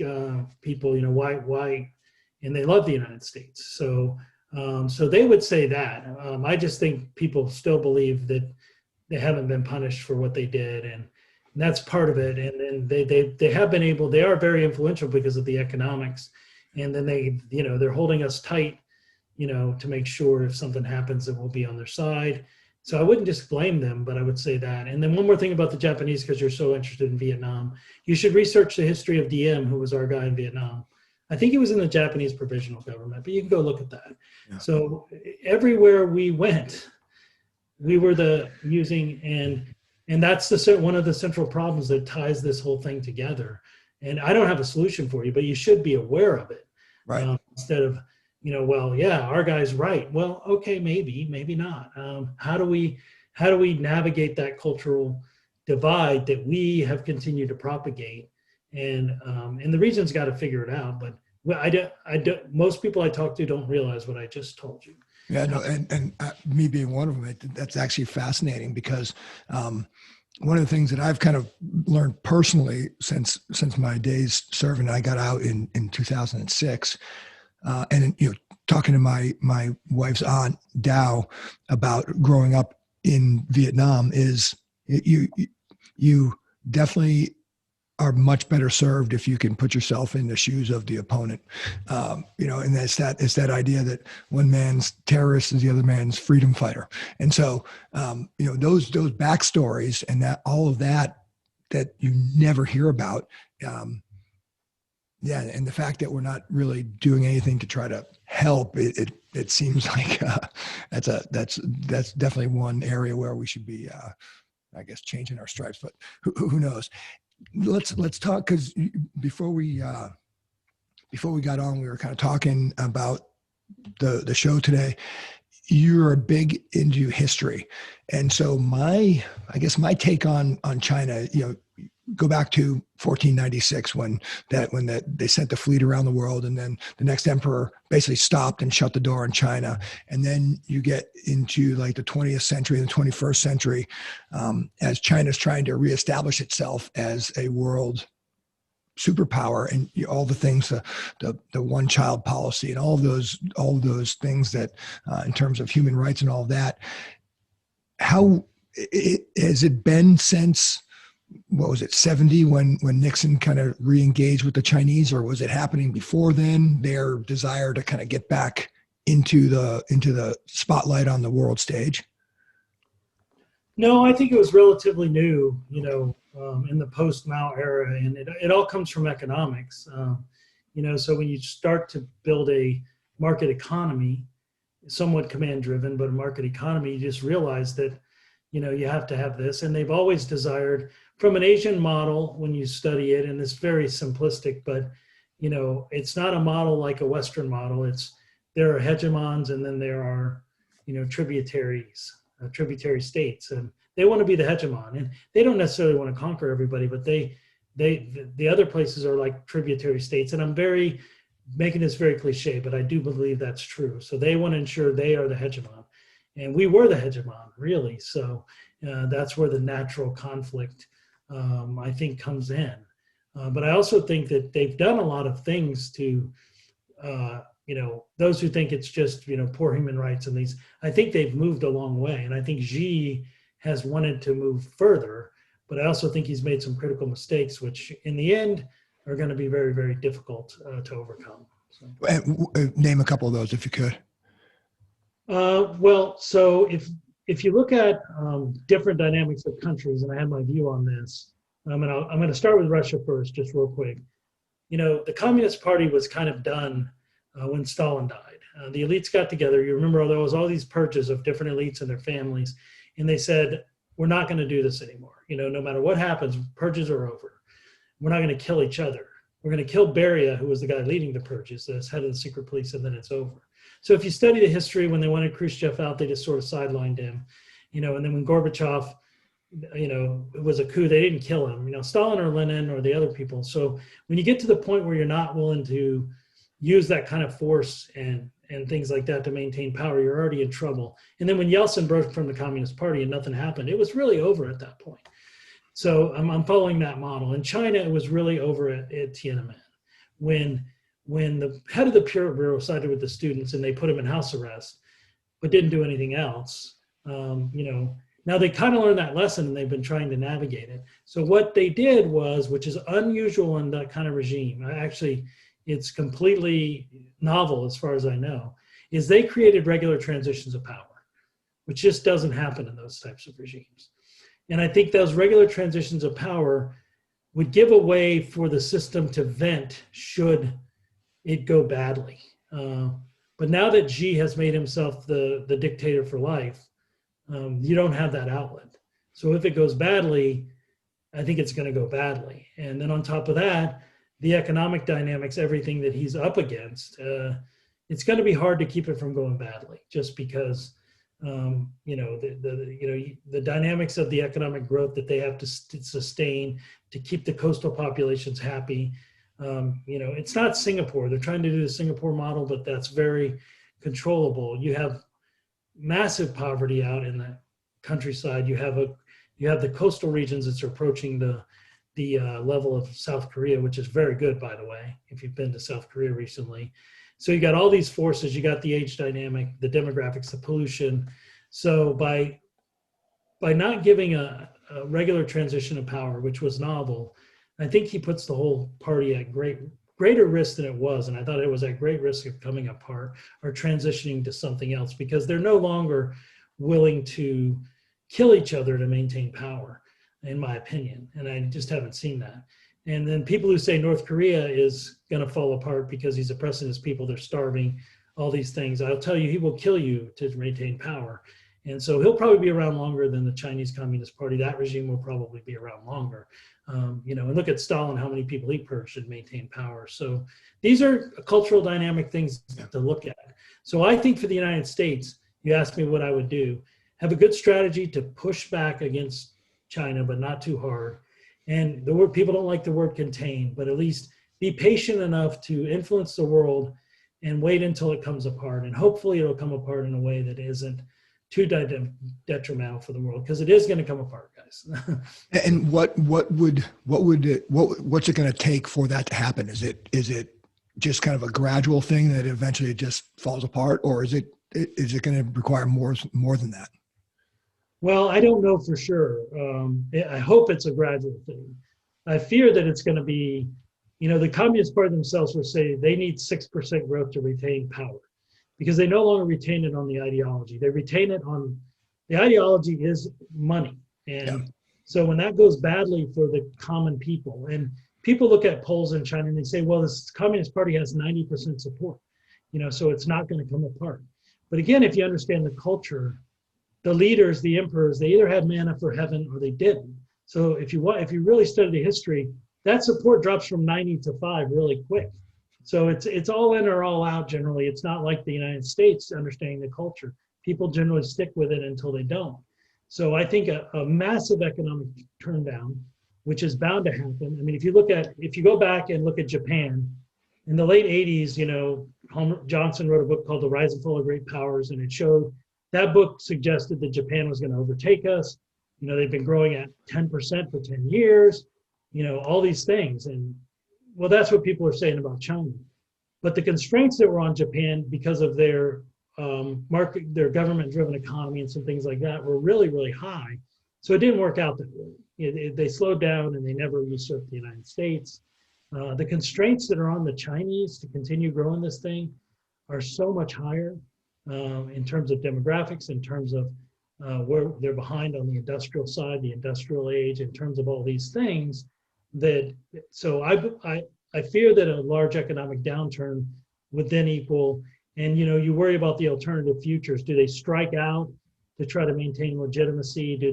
people, why, and they love the United States. So they would say that. I just think people still believe that they haven't been punished for what they did, and that's part of it. And they are very influential because of the economics. And then they're holding us tight, to make sure if something happens that we'll be on their side. So I wouldn't just blame them, but I would say that. And then one more thing about the Japanese, because you're so interested in Vietnam, you should research the history of Diem, who was our guy in Vietnam. I think he was in the Japanese provisional government, but you can go look at that. Yeah. So everywhere we went, we were and that's one of the central problems that ties this whole thing together. And I don't have a solution for you, but you should be aware of it. Right. Instead of, well, yeah, our guy's right. Well, okay, maybe not. How do we navigate that cultural divide that we have continued to propagate? And the region's got to figure it out. But most people I talk to don't realize what I just told you. Yeah, no, and me being one of them, that's actually fascinating because one of the things that I've kind of learned personally since my days serving, I got out in 2006, and talking to my wife's aunt Dow about growing up in Vietnam is you definitely are much better served if you can put yourself in the shoes of the opponent. And it's that idea that one man's terrorist is the other man's freedom fighter. And so, those backstories and that all of that you never hear about. And the fact that we're not really doing anything to try to help, it seems like that's definitely one area where we should be, I guess, changing our stripes, but who knows? let's talk, because before we got on, we were kind of talking about the show today. You're big into history, and so I guess my take on China, go back to 1496 when they sent the fleet around the world, and then the next emperor basically stopped and shut the door on China. And then you get into like the 20th century and the 21st century, as China's trying to reestablish itself as a world superpower, and all the things, the one child policy, and all those things that, in terms of human rights and all of that. How has it been since, what was it, 70, when Nixon kind of re-engaged with the Chinese, or was it happening before then, their desire to kind of get back into the spotlight on the world stage? No, I think it was relatively new, in the post-Mao era, and it all comes from economics. So when you start to build a market economy, somewhat command-driven, but a market economy, you just realize that, you have to have this. And they've always desired, from an Asian model, when you study it, and it's very simplistic, but, it's not a model like a Western model. There are hegemons, and then there are, tributaries. Tributary states, and they want to be the hegemon, and they don't necessarily want to conquer everybody, but the other places are like tributary states. And I'm making this very cliche, but I do believe that's true. So they want to ensure they are the hegemon, and we were the hegemon, really. So that's where the natural conflict, I think, comes in. But I also think that they've done a lot of things to those who think it's just, poor human rights and these, I think they've moved a long way. And I think Xi has wanted to move further, but I also think he's made some critical mistakes, which in the end are going to be very, very difficult to overcome. So. Name a couple of those if you could. So if you look at different dynamics of countries, and I have my view on this, I'm going to start with Russia first, just real quick. The Communist Party was kind of done when Stalin died. The elites got together. You remember there was all these purges of different elites and their families, and they said, we're not going to do this anymore. No matter what happens, purges are over. We're not going to kill each other. We're going to kill Beria, who was the guy leading the purges, as head of the secret police, and then it's over. So if you study the history, when they wanted Khrushchev out, they just sort of sidelined him, and then when Gorbachev, it was a coup, they didn't kill him, Stalin or Lenin or the other people. So when you get to the point where you're not willing to use that kind of force and things like that to maintain power, you're already in trouble. And then when Yeltsin broke from the Communist Party and nothing happened, it was really over at that point. So I'm following that model. In China, it was really over at Tiananmen. When the head of the Politburo sided with the students and they put him in house arrest, but didn't do anything else, now they kind of learned that lesson and they've been trying to navigate it. So what they did was, which is unusual in that kind of regime, it's completely novel as far as I know, is they created regular transitions of power, which just doesn't happen in those types of regimes. And I think those regular transitions of power would give a way for the system to vent should it go badly. But now that Xi has made himself the dictator for life, you don't have that outlet. So if it goes badly, I think it's going to go badly. And then on top of that, the economic dynamics, everything that he's up against, it's going to be hard to keep it from going badly, just because the dynamics of the economic growth that they have to sustain to keep the coastal populations happy. It's not Singapore. They're trying to do the Singapore model, but that's very controllable. You have massive poverty out in the countryside. You have the coastal regions that's approaching the level of South Korea, which is very good, by the way, if you've been to South Korea recently. So you got all these forces, you got the age dynamic, the demographics, the pollution. So by not giving a regular transition of power, which was novel, I think he puts the whole party at greater risk than it was. And I thought it was at great risk of coming apart or transitioning to something else, because they're no longer willing to kill each other to maintain power, in my opinion. And I just haven't seen that. And then people who say North Korea is going to fall apart because he's oppressing his people, they're starving, all these things. I'll tell you, he will kill you to maintain power. And so he'll probably be around longer than the Chinese Communist Party. That regime will probably be around longer. You know, and look at Stalin, how many people he purged and maintained power. So these are cultural dynamic things to look at. So I think for the United States, you asked me what I would do, have a good strategy to push back against China, but not too hard. And the word, people don't like the word contain, but at least be patient enough to influence the world and wait until it comes apart. And hopefully it'll come apart in a way that isn't too detrimental for the world, because it is going to come apart, guys. And what's it going to take for that to happen? Is it just kind of a gradual thing that eventually it just falls apart, or is it going to require more than that? Well, I don't know for sure. I hope it's a gradual thing. I fear that it's going to be, you know, the Communist Party themselves will say they need 6% growth to retain power, because they no longer retain it on the ideology. They retain it on, the ideology is money. And so when that goes badly for the common people, and people look at polls in China and they say, well, this Communist Party has 90% support, you know, so it's not going to come apart. But again, if you understand the culture, the leaders, the emperors, they either had manna for heaven or they didn't. So if you really study the history, that support drops from 90 to 5 really quick. So it's all in or all out generally. It's not like the United States understanding the culture. People generally stick with it until they don't. So I think a massive economic turndown, which is bound to happen. I mean, if you go back and look at Japan, in the late 80s, you know, Johnson wrote a book called The Rise and Fall of Great Powers, and it showed, that book suggested that Japan was going to overtake us. You know, they've been growing at 10% for 10 years, you know, all these things. And well, that's what people are saying about China. But the constraints that were on Japan because of their their government-driven economy and some things like that were really, really high. So it didn't work out that way. They slowed down and they never usurped the United States. The constraints that are on the Chinese to continue growing this thing are so much higher in terms of demographics, in terms of where they're behind on the industrial side, the industrial age, in terms of all these things. So I fear that a large economic downturn would then equal, and you know, you worry about the alternative futures. Do they strike out to try to maintain legitimacy? Do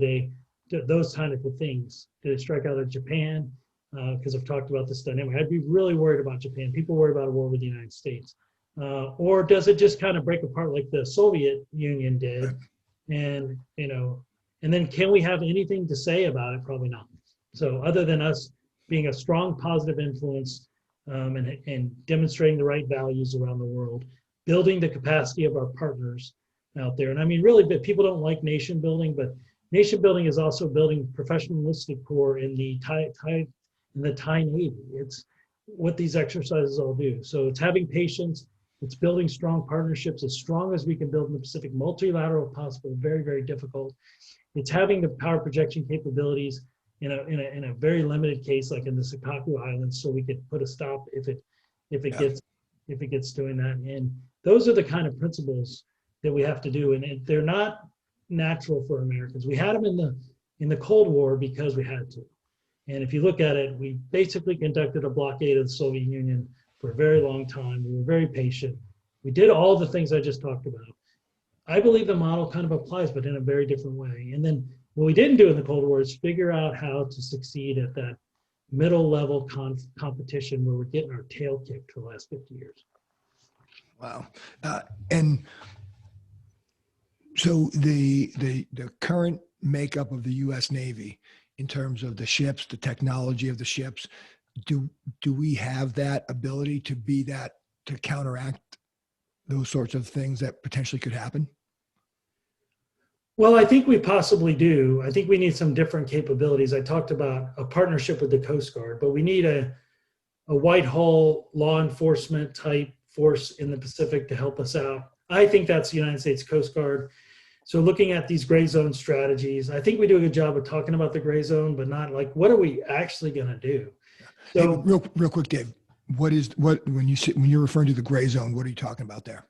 those kind of things? Do they strike out at Japan? Because I've talked about this dynamic. I'd be really worried about Japan. People worry about a war with the United States. Or does it just kind of break apart like the Soviet Union did? And, you know, and then can we have anything to say about it? Probably not. So other than us being a strong positive influence and demonstrating the right values around the world, building the capacity of our partners out there. And I mean, really, but people don't like nation building, but nation building is also building professional enlisted corps in the Thai Navy. It's what these exercises all do. So it's having patience, it's building strong partnerships as strong as we can build in the Pacific, multilateral possible, very, very difficult. It's having the power projection capabilities in a very limited case, like in the Senkaku Islands, so we could put a stop if it gets doing that. And those are the kind of principles that we have to do, and they're not natural for Americans. We had them in the Cold War because we had to. And if you look at it, we basically conducted a blockade of the Soviet Union for a very long time. We were very patient. We did all the things I just talked about. I believe the model kind of applies, but in a very different way. And then what we didn't do in the Cold War is figure out how to succeed at that middle level competition where we're getting our tail kicked for the last 50 years. Wow. And so the current makeup of the U.S. Navy in terms of the ships, the technology of the ships, do we have that ability to be that, to counteract those sorts of things that potentially could happen? Well, I think we possibly do. I think we need some different capabilities. I talked about a partnership with the Coast Guard, but we need a Whitehall law enforcement type force in the Pacific to help us out. I think that's the United States Coast Guard. So looking at these gray zone strategies, I think we do a good job of talking about the gray zone, but not like, what are we actually going to do? So hey, real quick, Dave, when you're referring to the gray zone, what are you talking about there?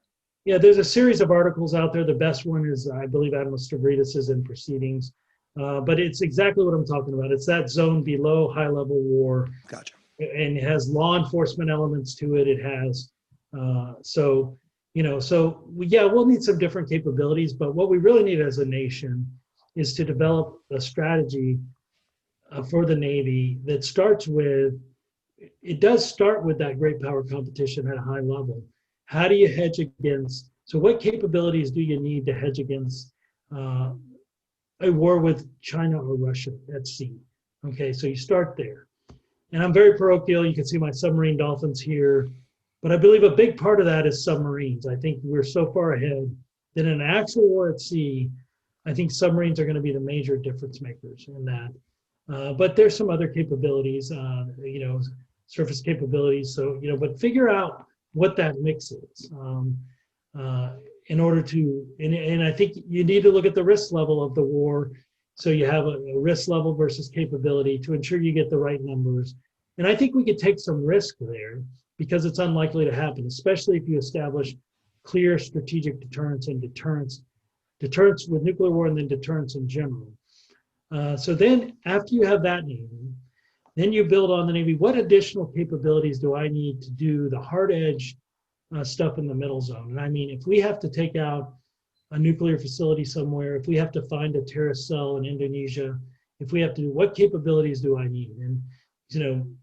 Yeah, there's a series of articles out there. The best one is, I believe, Admiral Stavridis' in Proceedings. But it's exactly what I'm talking about. It's that zone below high-level war. Gotcha. And it has law enforcement elements to it. It has, so So yeah, we'll need some different capabilities, but what we really need as a nation is to develop a strategy for the Navy that starts with, it does start with that great power competition at a high level. How do you hedge against, so what capabilities do you need to hedge against a war with China or Russia at sea? Okay, so you start there. And I'm very parochial. You can see my submarine dolphins here. But I believe a big part of that is submarines. I think we're so far ahead that in an actual war at sea, I think submarines are going to be the major difference makers in that. But there's some other capabilities, surface capabilities. So, but figure out what that mix is in order to, and I think you need to look at the risk level of the war. So you have a risk level versus capability to ensure you get the right numbers. And I think we could take some risk there because it's unlikely to happen, especially if you establish clear strategic deterrence and deterrence with nuclear war and then deterrence in general. So then after you have that Navy, then you build on the Navy. What additional capabilities do I need to do the hard edge stuff in the middle zone? And I mean, if we have to take out a nuclear facility somewhere, if we have to find a terrorist cell in Indonesia, if we have to do, what capabilities do I need? And,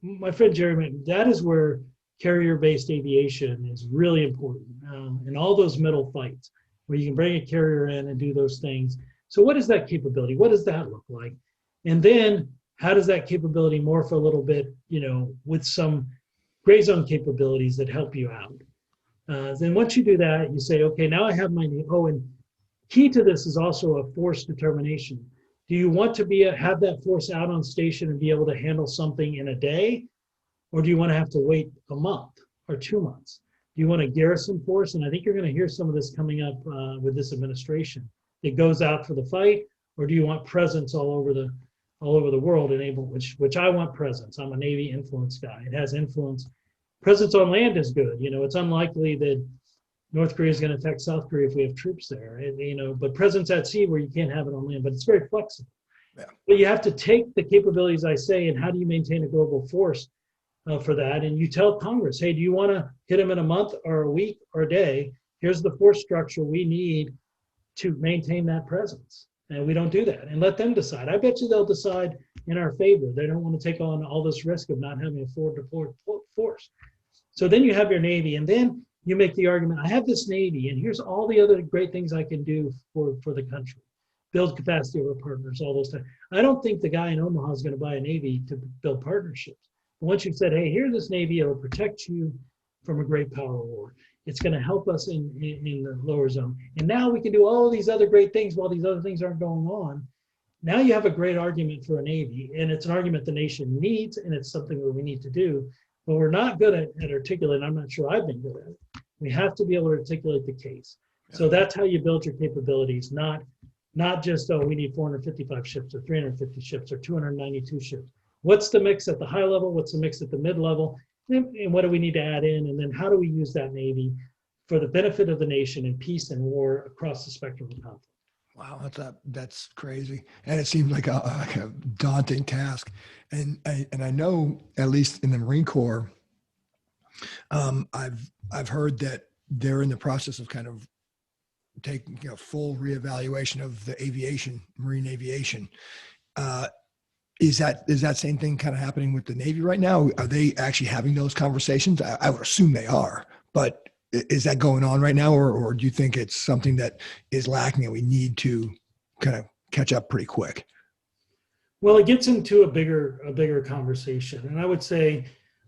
my friend Jeremy, that is where carrier-based aviation is really important in all those middle fights where you can bring a carrier in and do those things. So what is that capability? What does that look like? And then how does that capability morph a little bit, with some gray zone capabilities that help you out? Then once you do that, you say, okay, now I have my, and key to this is also a force determination. Do you want to have that force out on station and be able to handle something in a day? Or do you want to have to wait a month or 2 months? Do you want a garrison force? And I think you're going to hear some of this coming up with this administration. It goes out for the fight, or do you want presence all over the world? Which I want presence. I'm a Navy influence guy. It has influence. Presence on land is good. It's unlikely that North Korea is going to attack South Korea if we have troops there. But presence at sea where you can't have it on land, but it's very flexible. Yeah. But you have to take the capabilities I say, and how do you maintain a global force for that? And you tell Congress, hey, do you want to hit them in a month or a week or a day? Here's the force structure we need to maintain that presence. And we don't do that. And let them decide. I bet you they'll decide in our favor. They don't want to take on all this risk of not having a forward deployed force. So then you have your Navy, and then you make the argument, I have this Navy, and here's all the other great things I can do for the country. Build capacity over partners, all those things. I don't think the guy in Omaha is going to buy a Navy to build partnerships. But once you've said, hey, here's this Navy, it'll protect you from a great power war. It's going to help us in the lower zone. And now we can do all these other great things while these other things aren't going on. Now you have a great argument for a Navy, and it's an argument the nation needs, and it's something that we need to do. But we're not good at articulating. I'm not sure I've been good at it. We have to be able to articulate the case. Yeah. So that's how you build your capabilities, not just, we need 455 ships or 350 ships or 292 ships. What's the mix at the high level? What's the mix at the mid-level? And what do we need to add in? And then how do we use that Navy for the benefit of the nation in peace and war across the spectrum of conflict? Wow, that's crazy, and it seems like a daunting task. And I know, at least in the Marine Corps, I've heard that they're in the process of kind of taking full reevaluation of the marine aviation. Is that same thing kind of happening with the Navy right now? Are they actually having those conversations? I would assume they are, but is that going on right now, or do you think it's something that is lacking and we need to kind of catch up pretty quick? Well, it gets into a bigger conversation, and I would say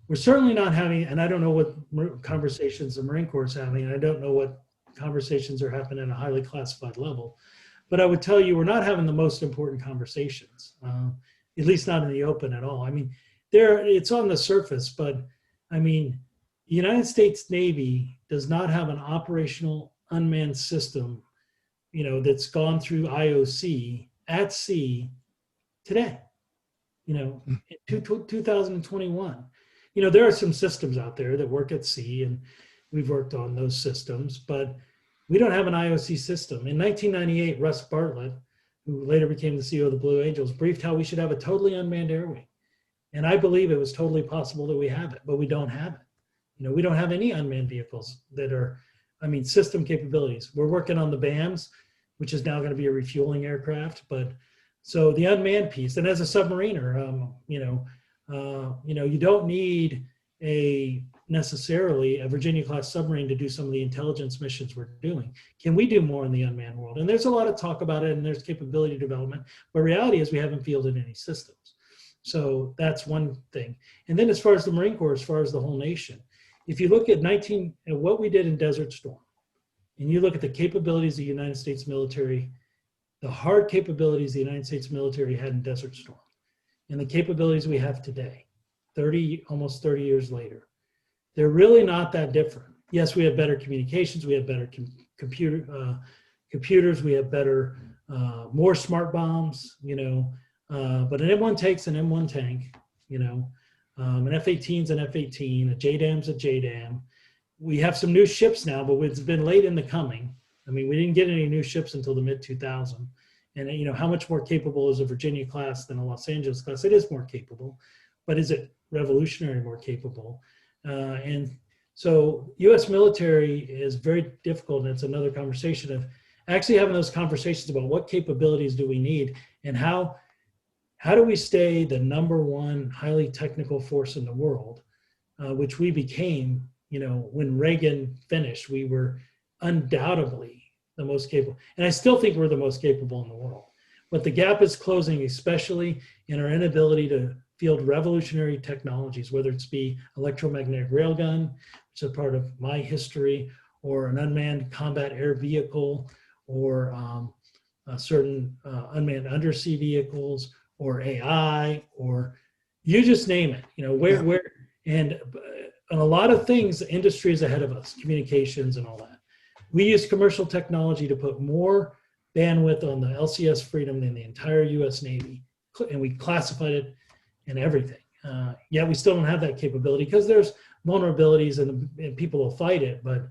we're certainly not having. And I don't know what conversations the Marine Corps is having, and I don't know what conversations are happening at a highly classified level. But I would tell you, we're not having the most important conversations, at least not in the open at all. I mean, it's on the surface, but I mean, the United States Navy does not have an operational unmanned system, that's gone through IOC at sea today, in 2021. There are some systems out there that work at sea, and we've worked on those systems, but we don't have an IOC system. In 1998, Russ Bartlett, who later became the CEO of the Blue Angels, briefed how we should have a totally unmanned air wing. And I believe it was totally possible that we have it, but we don't have it. We don't have any unmanned vehicles that are system capabilities. We're working on the BAMs, which is now going to be a refueling aircraft. But so the unmanned piece, and as a submariner, you don't need necessarily a Virginia class submarine to do some of the intelligence missions we're doing. Can we do more in the unmanned world? And there's a lot of talk about it, and there's capability development, but reality is we haven't fielded any systems. So that's one thing. And then as far as the Marine Corps, as far as the whole nation, if you look at what we did in Desert Storm, and you look at the capabilities of the United States military, the hard capabilities the United States military had in Desert Storm, and the capabilities we have today, almost 30 years later, they're really not that different. Yes, we have better communications, we have better computers, we have better, more smart bombs, but an M1 tank's an M1 tank, an F-18's an F-18, a JDAM's a JDAM. We have some new ships now, but it's been late in the coming. We didn't get any new ships until the mid-2000s. And how much more capable is a Virginia class than a Los Angeles class? It is more capable, but is it revolutionary more capable? And so U.S. military is very difficult, and it's another conversation of actually having those conversations about what capabilities do we need, and how do we stay the number one highly technical force in the world, which we became, when Reagan finished, we were undoubtedly the most capable. And I still think we're the most capable in the world. But the gap is closing, especially in our inability to field revolutionary technologies, whether it's be electromagnetic railgun, which is a part of my history, or an unmanned combat air vehicle, or certain unmanned undersea vehicles, or AI, or you just name it. And a lot of things, the industry is ahead of us, communications and all that. We use commercial technology to put more bandwidth on the LCS Freedom than the entire US Navy, and we classified it and everything. Yet we still don't have that capability because there's vulnerabilities and people will fight it, but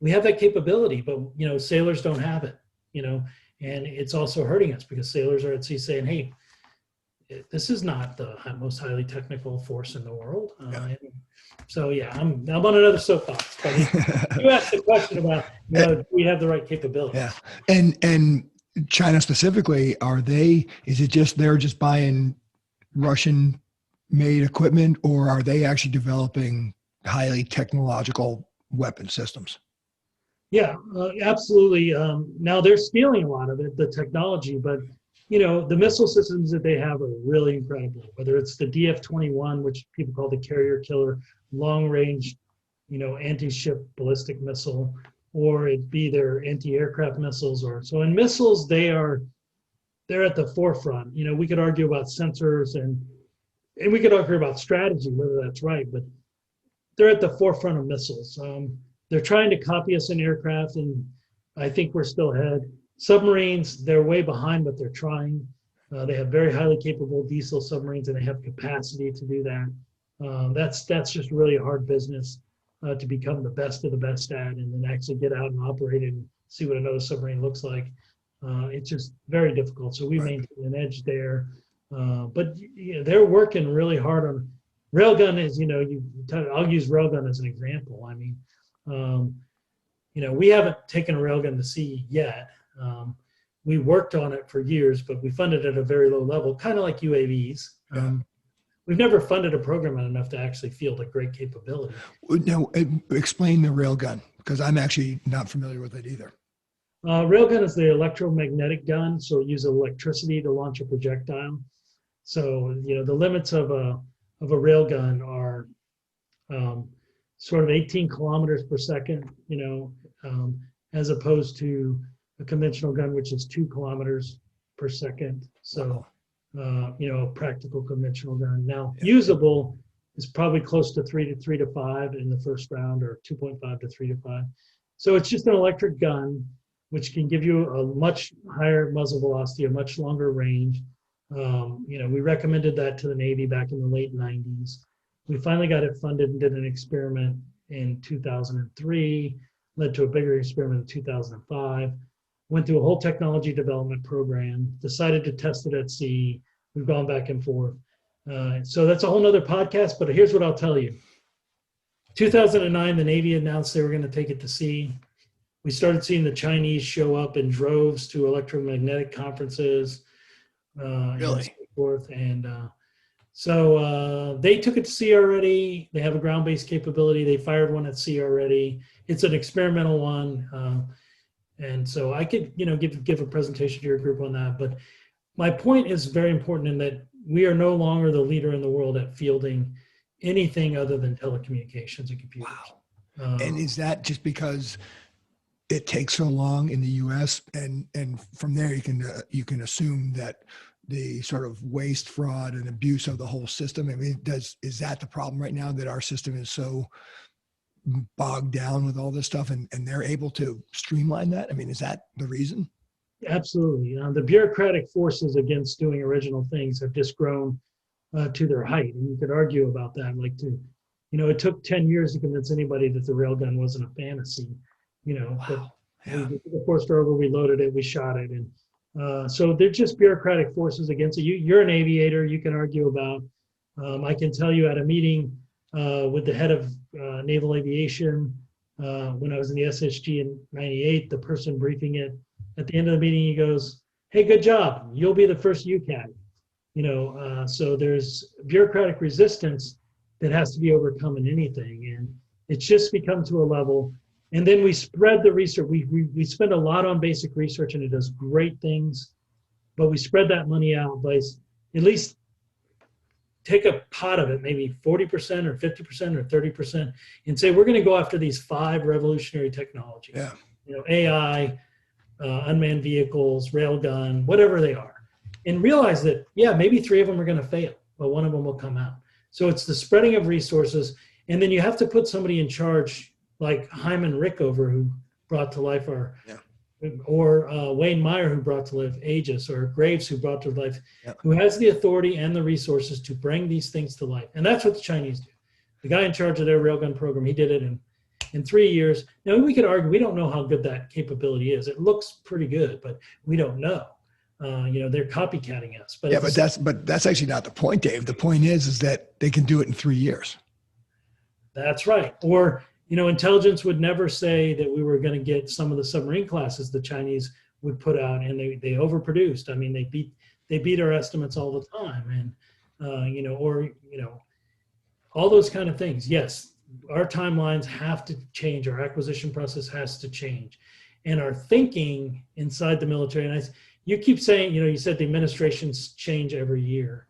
we have that capability, but sailors don't have it, and it's also hurting us because sailors are at sea saying, hey, this is not the most highly technical force in the world. So yeah, I'm on another soapbox, but you asked the question about, do we have the right capability? Yeah. And China specifically, is it just, they're just buying Russian made equipment, or are they actually developing highly technological weapon systems? Yeah, absolutely. Now they're stealing a lot of it, the technology, but the missile systems that they have are really incredible, whether it's the DF-21, which people call the carrier killer, long range, anti-ship ballistic missile, or it be their anti-aircraft missiles, so in missiles, they're at the forefront. We could argue about sensors and we could argue about strategy, whether that's right, but they're at the forefront of missiles. They're trying to copy us in aircraft, and I think we're still ahead. Submarines, they're way behind, but they're trying. They have very highly capable diesel submarines, and they have capacity to do that. That's just really a hard business to become the best of the best at, and then actually get out and operate and see what another submarine looks like. It's just very difficult. So we maintain an edge there. But they're working really hard on railgun. I'll use railgun as an example. We haven't taken a railgun to sea yet. We worked on it for years, but we funded at a very low level, kind of like UAVs. We've never funded a program enough to actually field a great capability. Now, explain the railgun, because I'm actually not familiar with it either. Railgun is the electromagnetic gun, so it uses electricity to launch a projectile. So, the limits of a railgun are sort of 18 kilometers per second, as opposed to a conventional gun, which is 2 kilometers per second. So, a practical conventional gun. Now, usable is probably close to 3 to 5 in the first round, or 2.5 to 3 to 5. So it's just an electric gun, which can give you a much higher muzzle velocity, a much longer range. We recommended that to the Navy back in the late 90s. We finally got it funded and did an experiment in 2003, led to a bigger experiment in 2005, went through a whole technology development program, decided to test it at sea. We've gone back and forth. So that's a whole nother podcast, but here's what I'll tell you. 2009, the Navy announced they were going to take it to sea. We started seeing the Chinese show up in droves to electromagnetic conferences, and so Really? forth. And so they took it to sea already. They have a ground-based capability. They fired one at sea already. It's an experimental one. And so I could, give a presentation to your group on that. But my point is very important in that we are no longer the leader in the world at fielding anything other than telecommunications and computers. Wow. And is that just because it takes so long in the U.S. and from there you can assume that the sort of waste, fraud, and abuse of the whole system? I mean, is that the problem right now, that our system is so bogged down with all this stuff, and they're able to streamline that? I mean, is that the reason? Absolutely. The bureaucratic forces against doing original things have just grown to their height. And you could argue about that. It took 10 years to convince anybody that the railgun wasn't a fantasy, Wow. but Yeah. we took a forced over, we loaded it, we shot it. And so they're just bureaucratic forces against it. You're an aviator, you can argue about. I can tell you at a meeting with the head of naval aviation, when I was in the SSG in 98, the person briefing it, at the end of the meeting, he goes, "Hey, good job. You'll be the first UCAT." So there's bureaucratic resistance that has to be overcome in anything. And it's just become to a level. And then we spread the research. We spend a lot on basic research, and it does great things, but we spread that money out by at least take a pot of it, maybe 40% or 50% or 30%, and say, we're going to go after these 5 revolutionary technologies. Yeah. AI, unmanned vehicles, railgun, whatever they are, and realize that, maybe 3 of them are going to fail, but 1 of them will come out. So it's the spreading of resources. And then you have to put somebody in charge like Hyman Rickover, who brought to life or Wayne Meyer, who brought to life Aegis, or Graves, who brought to life, who has the authority and the resources to bring these things to life. And that's what the Chinese do. The guy in charge of their railgun program, he did it in 3 years. Now, we could argue, we don't know how good that capability is. It looks pretty good, but we don't know. They're copycatting us. But that's actually not the point, Dave. The point is that they can do it in 3 years. That's right. Or, intelligence would never say that we were going to get some of the submarine classes the Chinese would put out, and they overproduced. I mean, they beat our estimates all the time, and all those kind of things. Yes, our timelines have to change. Our acquisition process has to change, and our thinking inside the military. And you keep saying, you said the administrations change every year,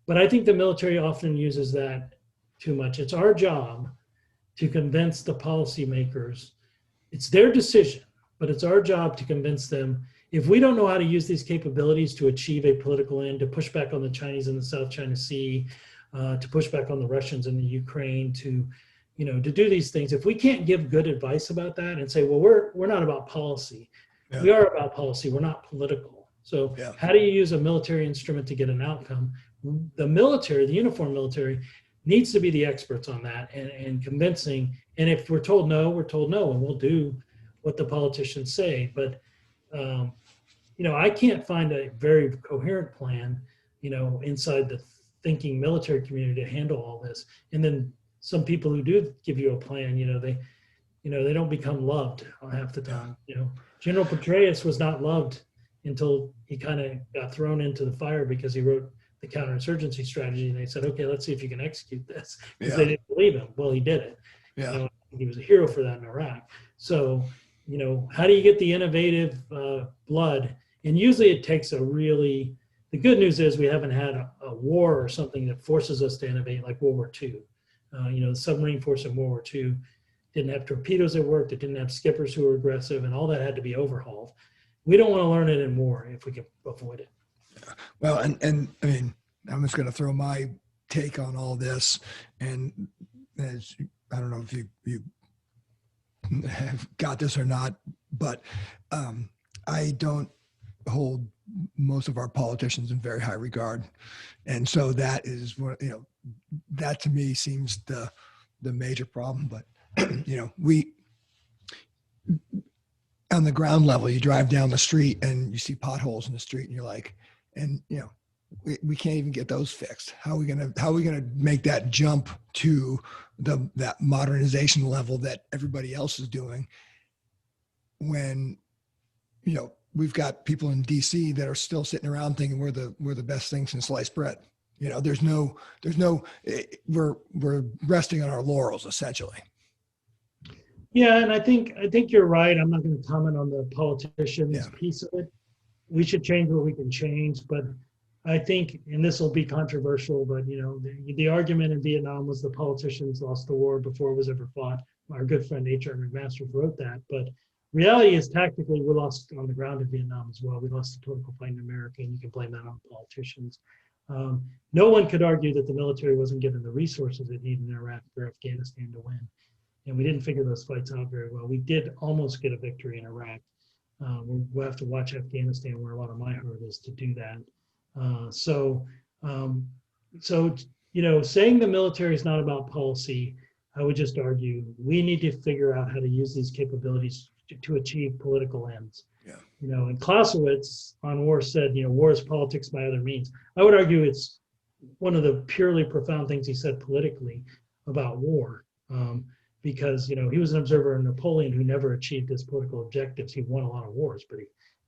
but I think the military often uses that too much. It's our job to convince the policymakers. It's their decision, but it's our job to convince them. If we don't know how to use these capabilities to achieve a political end, to push back on the Chinese in the South China Sea, to push back on the Russians in the Ukraine, to do these things, if we can't give good advice about that and say, well, we're not about policy. Yeah. We are about policy. We're not political. So how do you use a military instrument to get an outcome? The military, the uniformed military, needs to be the experts on that and convincing. And if we're told no, we're told no, and we'll do what the politicians say. But, I can't find a very coherent plan, inside the thinking military community to handle all this. And then some people who do give you a plan, they don't become loved half the time. General Petraeus was not loved until he kind of got thrown into the fire because he wrote the counterinsurgency strategy, and they said, okay, let's see if you can execute this, because they didn't believe him. Well, he did it. He was a hero for that in Iraq. So, how do you get the innovative blood? And usually it takes the good news is we haven't had a war or something that forces us to innovate like World War II. The submarine force in World War II didn't have torpedoes that worked. It didn't have skippers who were aggressive, and all that had to be overhauled. We don't want to learn it in war if we can avoid it. Well, and I mean, I'm just going to throw my take on all this, and as I don't know if you have got this or not, but I don't hold most of our politicians in very high regard, and so that is what that to me seems the major problem. But we on the ground level, you drive down the street and you see potholes in the street, and you're like, and we can't even get those fixed. How are we gonna make that jump to that modernization level that everybody else is doing? when, we've got people in DC that are still sitting around thinking we're the best thing since sliced bread. We're resting on our laurels essentially. Yeah, and I think you're right. I'm not going to comment on the politicians piece of it. We should change what we can change, but I think, and this will be controversial, but the argument in Vietnam was the politicians lost the war before it was ever fought. Our good friend H.R. McMaster wrote that, but reality is tactically we lost on the ground in Vietnam as well. We lost the political fight in America, and you can blame that on politicians. No one could argue that the military wasn't given the resources it needed in Iraq for Afghanistan to win. And we didn't figure those fights out very well. We did almost get a victory in Iraq. We'll have to watch Afghanistan, where a lot of my heart is, to do that. So saying the military is not about policy, I would just argue we need to figure out how to use these capabilities to achieve political ends. Yeah. And Clausewitz on war said, war is politics by other means. I would argue it's one of the purely profound things he said politically about war. Because he was an observer of Napoleon who never achieved his political objectives. He won a lot of wars, but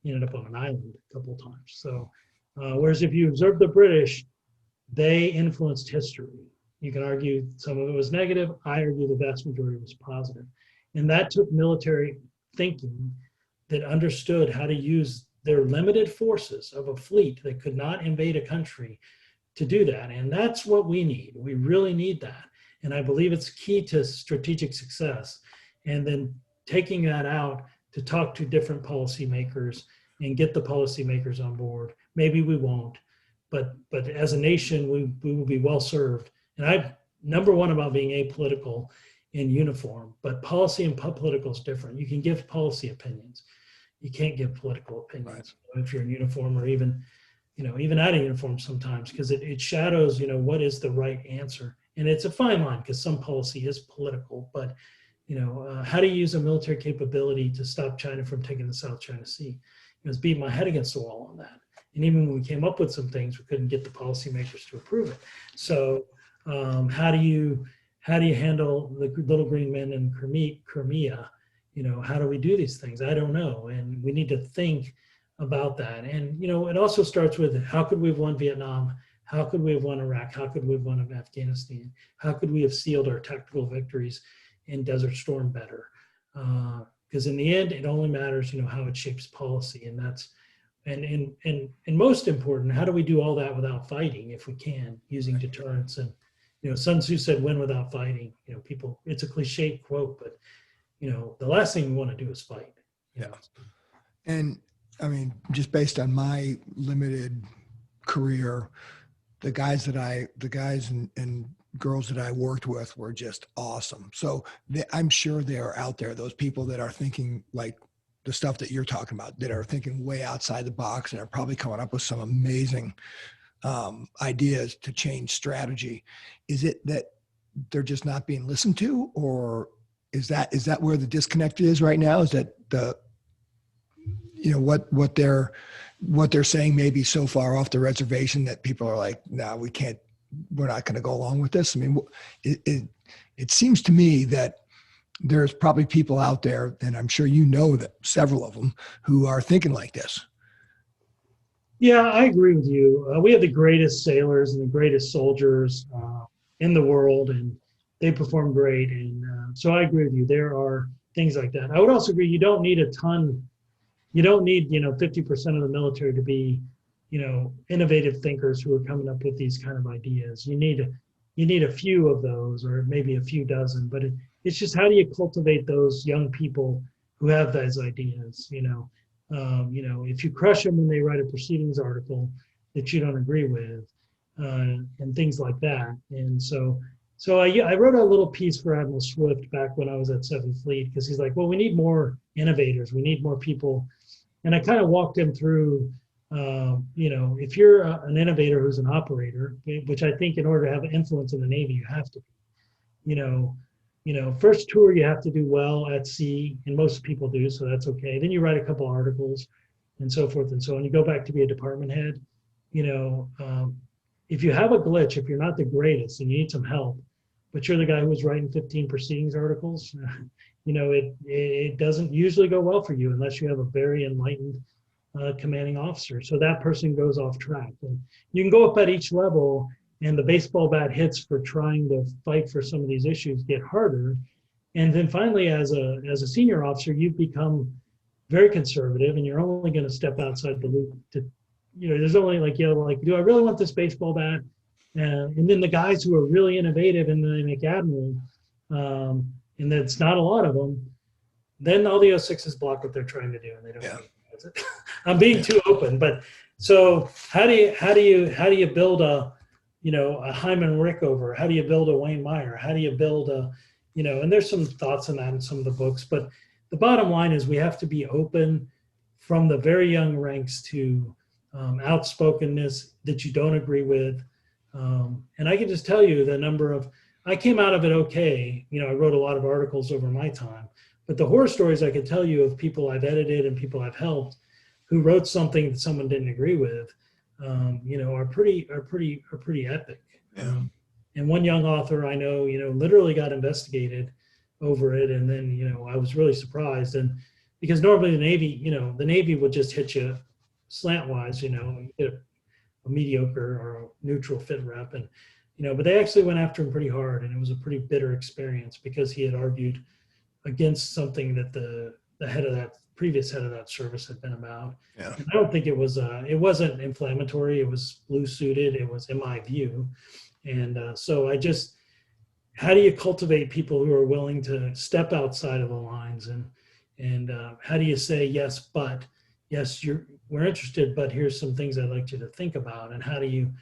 he ended up on an island a couple of times. So, whereas if you observe the British, they influenced history. You can argue some of it was negative. I argue the vast majority was positive. And that took military thinking that understood how to use their limited forces of a fleet that could not invade a country to do that. And that's what we need. We really need that. And I believe it's key to strategic success. And then taking that out to talk to different policymakers and get the policymakers on board. Maybe we won't, but as a nation, we will be well served. And I'm number one about being apolitical in uniform, but policy and political is different. You can give policy opinions. You can't give political opinions if you're in uniform, or even out of uniform sometimes, because it shadows, what is the right answer. And it's a fine line because some policy is political, but how do you use a military capability to stop China from taking the South China Sea? I was beating my head against the wall on that. And even when we came up with some things, we couldn't get the policymakers to approve it. So how do you handle the little green men in Crimea? How do we do these things? I don't know. And we need to think about that. And, it also starts with, how could we have won Vietnam? How could we have won Iraq? How could we have won Afghanistan? How could we have sealed our tactical victories in Desert Storm better? Because in the end, it only matters, how it shapes policy. And that's, and most important, how do we do all that without fighting if we can, using deterrence? And, Sun Tzu said, win without fighting. People, it's a cliche quote, but, the last thing we want to do is fight. Yeah. And I mean, just based on my limited career, the guys and girls that I worked with were just awesome. So I'm sure they are out there, those people that are thinking like the stuff that you're talking about, that are thinking way outside the box and are probably coming up with some amazing ideas to change strategy. Is it that they're just not being listened to, or is that where the disconnect is right now? Is that what they're saying may be so far off the reservation that people are like, no, we're not going to go along with this? I mean, it seems to me that there's probably people out there, and I'm sure that several of them, who are thinking like this. Yeah, I agree with you. We have the greatest sailors and the greatest soldiers in the world, and they perform great. And so I agree with you. There are things like that. I would also agree, you don't need a ton. You don't need, 50% of the military to be, innovative thinkers who are coming up with these kind of ideas. You need a few of those, or maybe a few dozen, but it's just, how do you cultivate those young people who have those ideas? If you crush them when they write a proceedings article that you don't agree with, and things like that. And so I wrote a little piece for Admiral Swift back when I was at 7th Fleet, because he's like, well, we need more innovators. We need more people. And I kind of walked him through, if you're an innovator who's an operator, which I think in order to have influence in the Navy, you have to be, first tour, you have to do well at sea, and most people do, so that's okay. Then you write a couple articles and so forth and so on. You go back to be a department head. If you have a glitch, if you're not the greatest and you need some help, but you're the guy who was writing 15 proceedings articles. It doesn't usually go well for you unless you have a very enlightened commanding officer. So that person goes off track. And you can go up at each level, and the baseball bat hits for trying to fight for some of these issues get harder. And then finally, as a senior officer, you've become very conservative, and you're only going to step outside the loop to, there's only do I really want this baseball bat? And then the guys who are really innovative and they make admiral, and that's not a lot of them, then all the 06s block what they're trying to do, and they don't. Yeah. I'm being too open, but so how do you build a Hyman Rickover? How do you build a Wayne Meyer? How do you build a, and there's some thoughts on that in some of the books, but the bottom line is we have to be open from the very young ranks to outspokenness that you don't agree with. And I can just tell you I came out of it okay. I wrote a lot of articles over my time, but the horror stories I could tell you of people I've edited and people I've helped who wrote something that someone didn't agree with, are pretty epic. Yeah. And one young author I know, literally got investigated over it. And then, I was really surprised. And because normally the Navy would just hit you slantwise, you get a mediocre or a neutral fit rep. And, but they actually went after him pretty hard. And it was a pretty bitter experience because he had argued against something that the previous head of that service had been about. Yeah. And I don't think it wasn't inflammatory. It was blue suited. It was, in my view. And so how do you cultivate people who are willing to step outside of the lines, and how do you say yes, but yes, we're interested, but here's some things I'd like you to think about, and how do you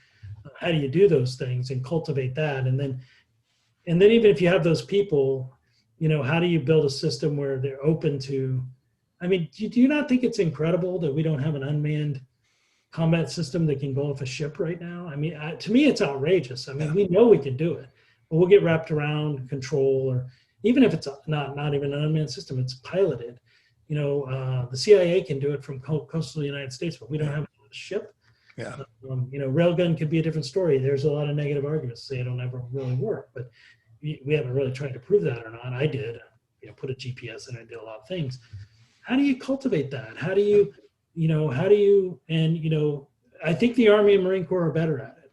do those things and cultivate that, and then even if you have those people, how do you build a system where they're open to? I mean, do you not think it's incredible that we don't have an unmanned combat system that can go off a ship right now? I mean, to me, it's outrageous. I mean, we know we can do it, but we'll get wrapped around control, or even if it's not even an unmanned system, it's piloted. The CIA can do it from coastal United States, but we don't have a ship. Yeah. Railgun could be a different story. There's a lot of negative arguments to say it'll never really work, but we haven't really tried to prove that or not. I did, put a GPS and I did a lot of things. How do you cultivate that? How do you, I think the Army and Marine Corps are better at it.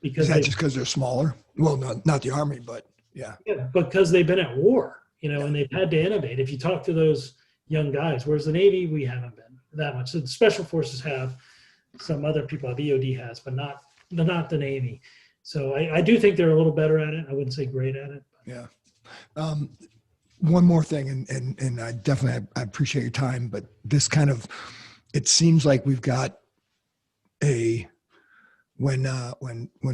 Because is that just because they're smaller? Well, not the Army, but yeah. Yeah, because they've been at war, and they've had to innovate. If you talk to those young guys, whereas the Navy, we haven't been that much. So the Special Forces have, some other people have, EOD has, but not the Navy. So I do think they're a little better at it. I wouldn't say great at it. Yeah. One more thing, and I definitely I appreciate your time, but this it seems like we've got when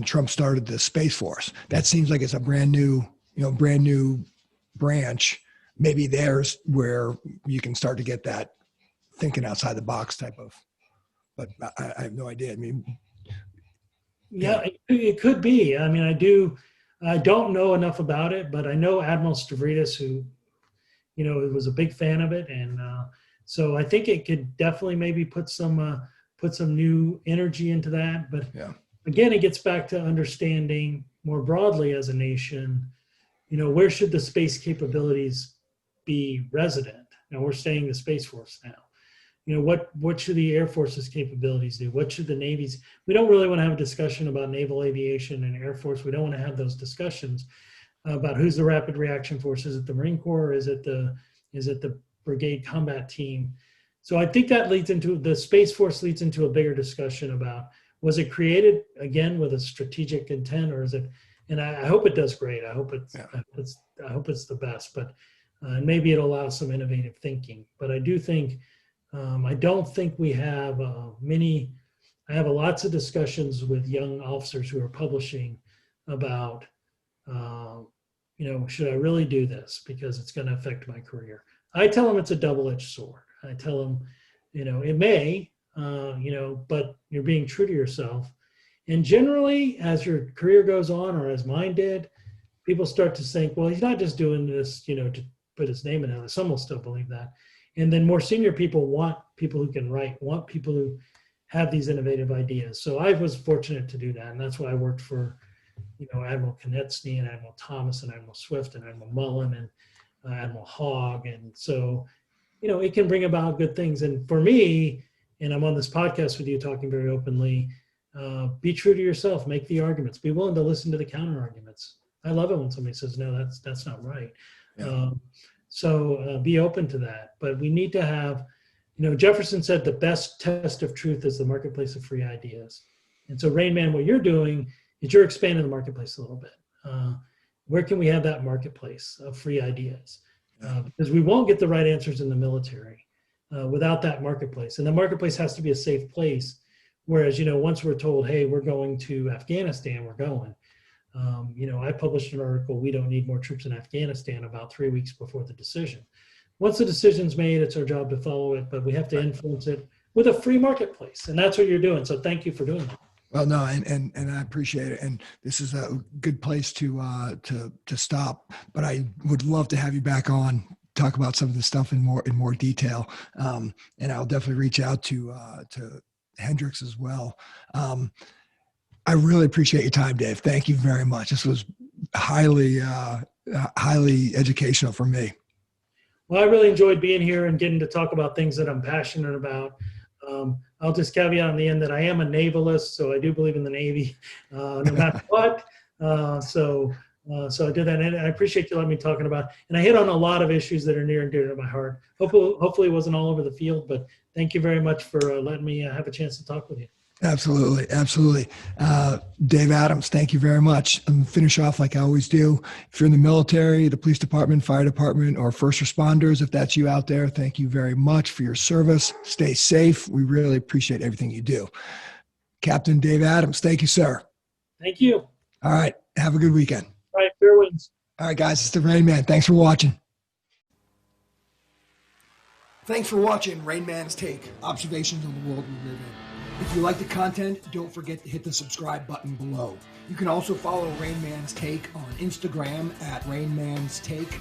Trump started the Space Force, that seems like it's a brand new branch. Maybe there's where you can start to get that thinking outside the box type of, but I have no idea. I mean, yeah, it could be. I mean, I don't know enough about it, but I know Admiral Stavridis, who, was a big fan of it. And so I think it could definitely maybe put some new energy into that. But again, it gets back to understanding more broadly as a nation, where should the space capabilities be resident? Now we're staying the Space Force now. What should the Air Force's capabilities do? What should the Navy's? We don't really want to have a discussion about naval aviation and Air Force. We don't want to have those discussions about who's the rapid reaction force. Is it the Marine Corps? Is it the brigade combat team? So I think that leads into the Space Force leads into a bigger discussion about, was it created again with a strategic intent, or is it? And I hope it does great. I hope it's the best, but maybe it'll allow some innovative thinking. But I do think. I don't think we have I have lots of discussions with young officers who are publishing about, should I really do this because it's going to affect my career? I tell them it's a double-edged sword. I tell them, it may, but you're being true to yourself. And generally, as your career goes on, or as mine did, people start to think, well, he's not just doing this, to put his name in it. Some will still believe that. And then more senior people want people who can write, want people who have these innovative ideas. So I was fortunate to do that. And that's why I worked for Admiral Konechny and Admiral Thomas and Admiral Swift and Admiral Mullen and Admiral Hogg. And so, it can bring about good things. And for me, and I'm on this podcast with you talking very openly, be true to yourself, make the arguments, be willing to listen to the counter arguments. I love it when somebody says, no, that's not right. Yeah. So be open to that. But we need to have, Jefferson said the best test of truth is the marketplace of free ideas. And so RAINMAN, what you're doing is you're expanding the marketplace a little bit. Where can we have that marketplace of free ideas? Because we won't get the right answers in the military without that marketplace. And the marketplace has to be a safe place. Whereas, once we're told, hey, we're going to Afghanistan, we're going. I published an article, We Don't Need More Troops in Afghanistan, about 3 weeks before the decision. Once the decision's made, it's our job to follow it, but we have to influence it with a free marketplace. And that's what you're doing. So thank you for doing that. Well, no, and I appreciate it. And this is a good place to stop, but I would love to have you back on, talk about some of this stuff in more detail. And I'll definitely reach out to Hendricks as well. I really appreciate your time, Dave. Thank you very much. This was highly educational for me. Well, I really enjoyed being here and getting to talk about things that I'm passionate about. I'll just caveat on the end that I am a navalist, so I do believe in the Navy, no matter what. So I did that, and I appreciate you letting me talking about. And I hit on a lot of issues that are near and dear to my heart. Hopefully, it wasn't all over the field, but thank you very much for letting me have a chance to talk with you. Absolutely. Dave Adams, thank you very much. I'm going to finish off like I always do. If you're in the military, the police department, fire department, or first responders, if that's you out there, thank you very much for your service. Stay safe. We really appreciate everything you do. Captain Dave Adams, thank you, sir. Thank you. All right. Have a good weekend. All right. Fair winds. All right, guys. It's the Rain Man. Thanks for watching. Thanks for watching Rain Man's Take, Observations on the World We Live in. If you like the content, don't forget to hit the subscribe button below. You can also follow Rain Man's Take on Instagram at Rain Man's Take.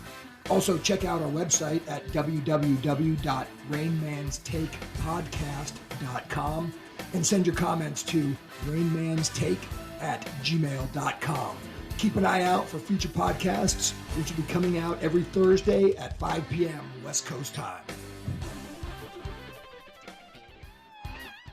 Also, check out our website at www.rainmanstakepodcast.com and send your comments to rainmanstake@gmail.com. Keep an eye out for future podcasts, which will be coming out every Thursday at 5 p.m. West Coast time.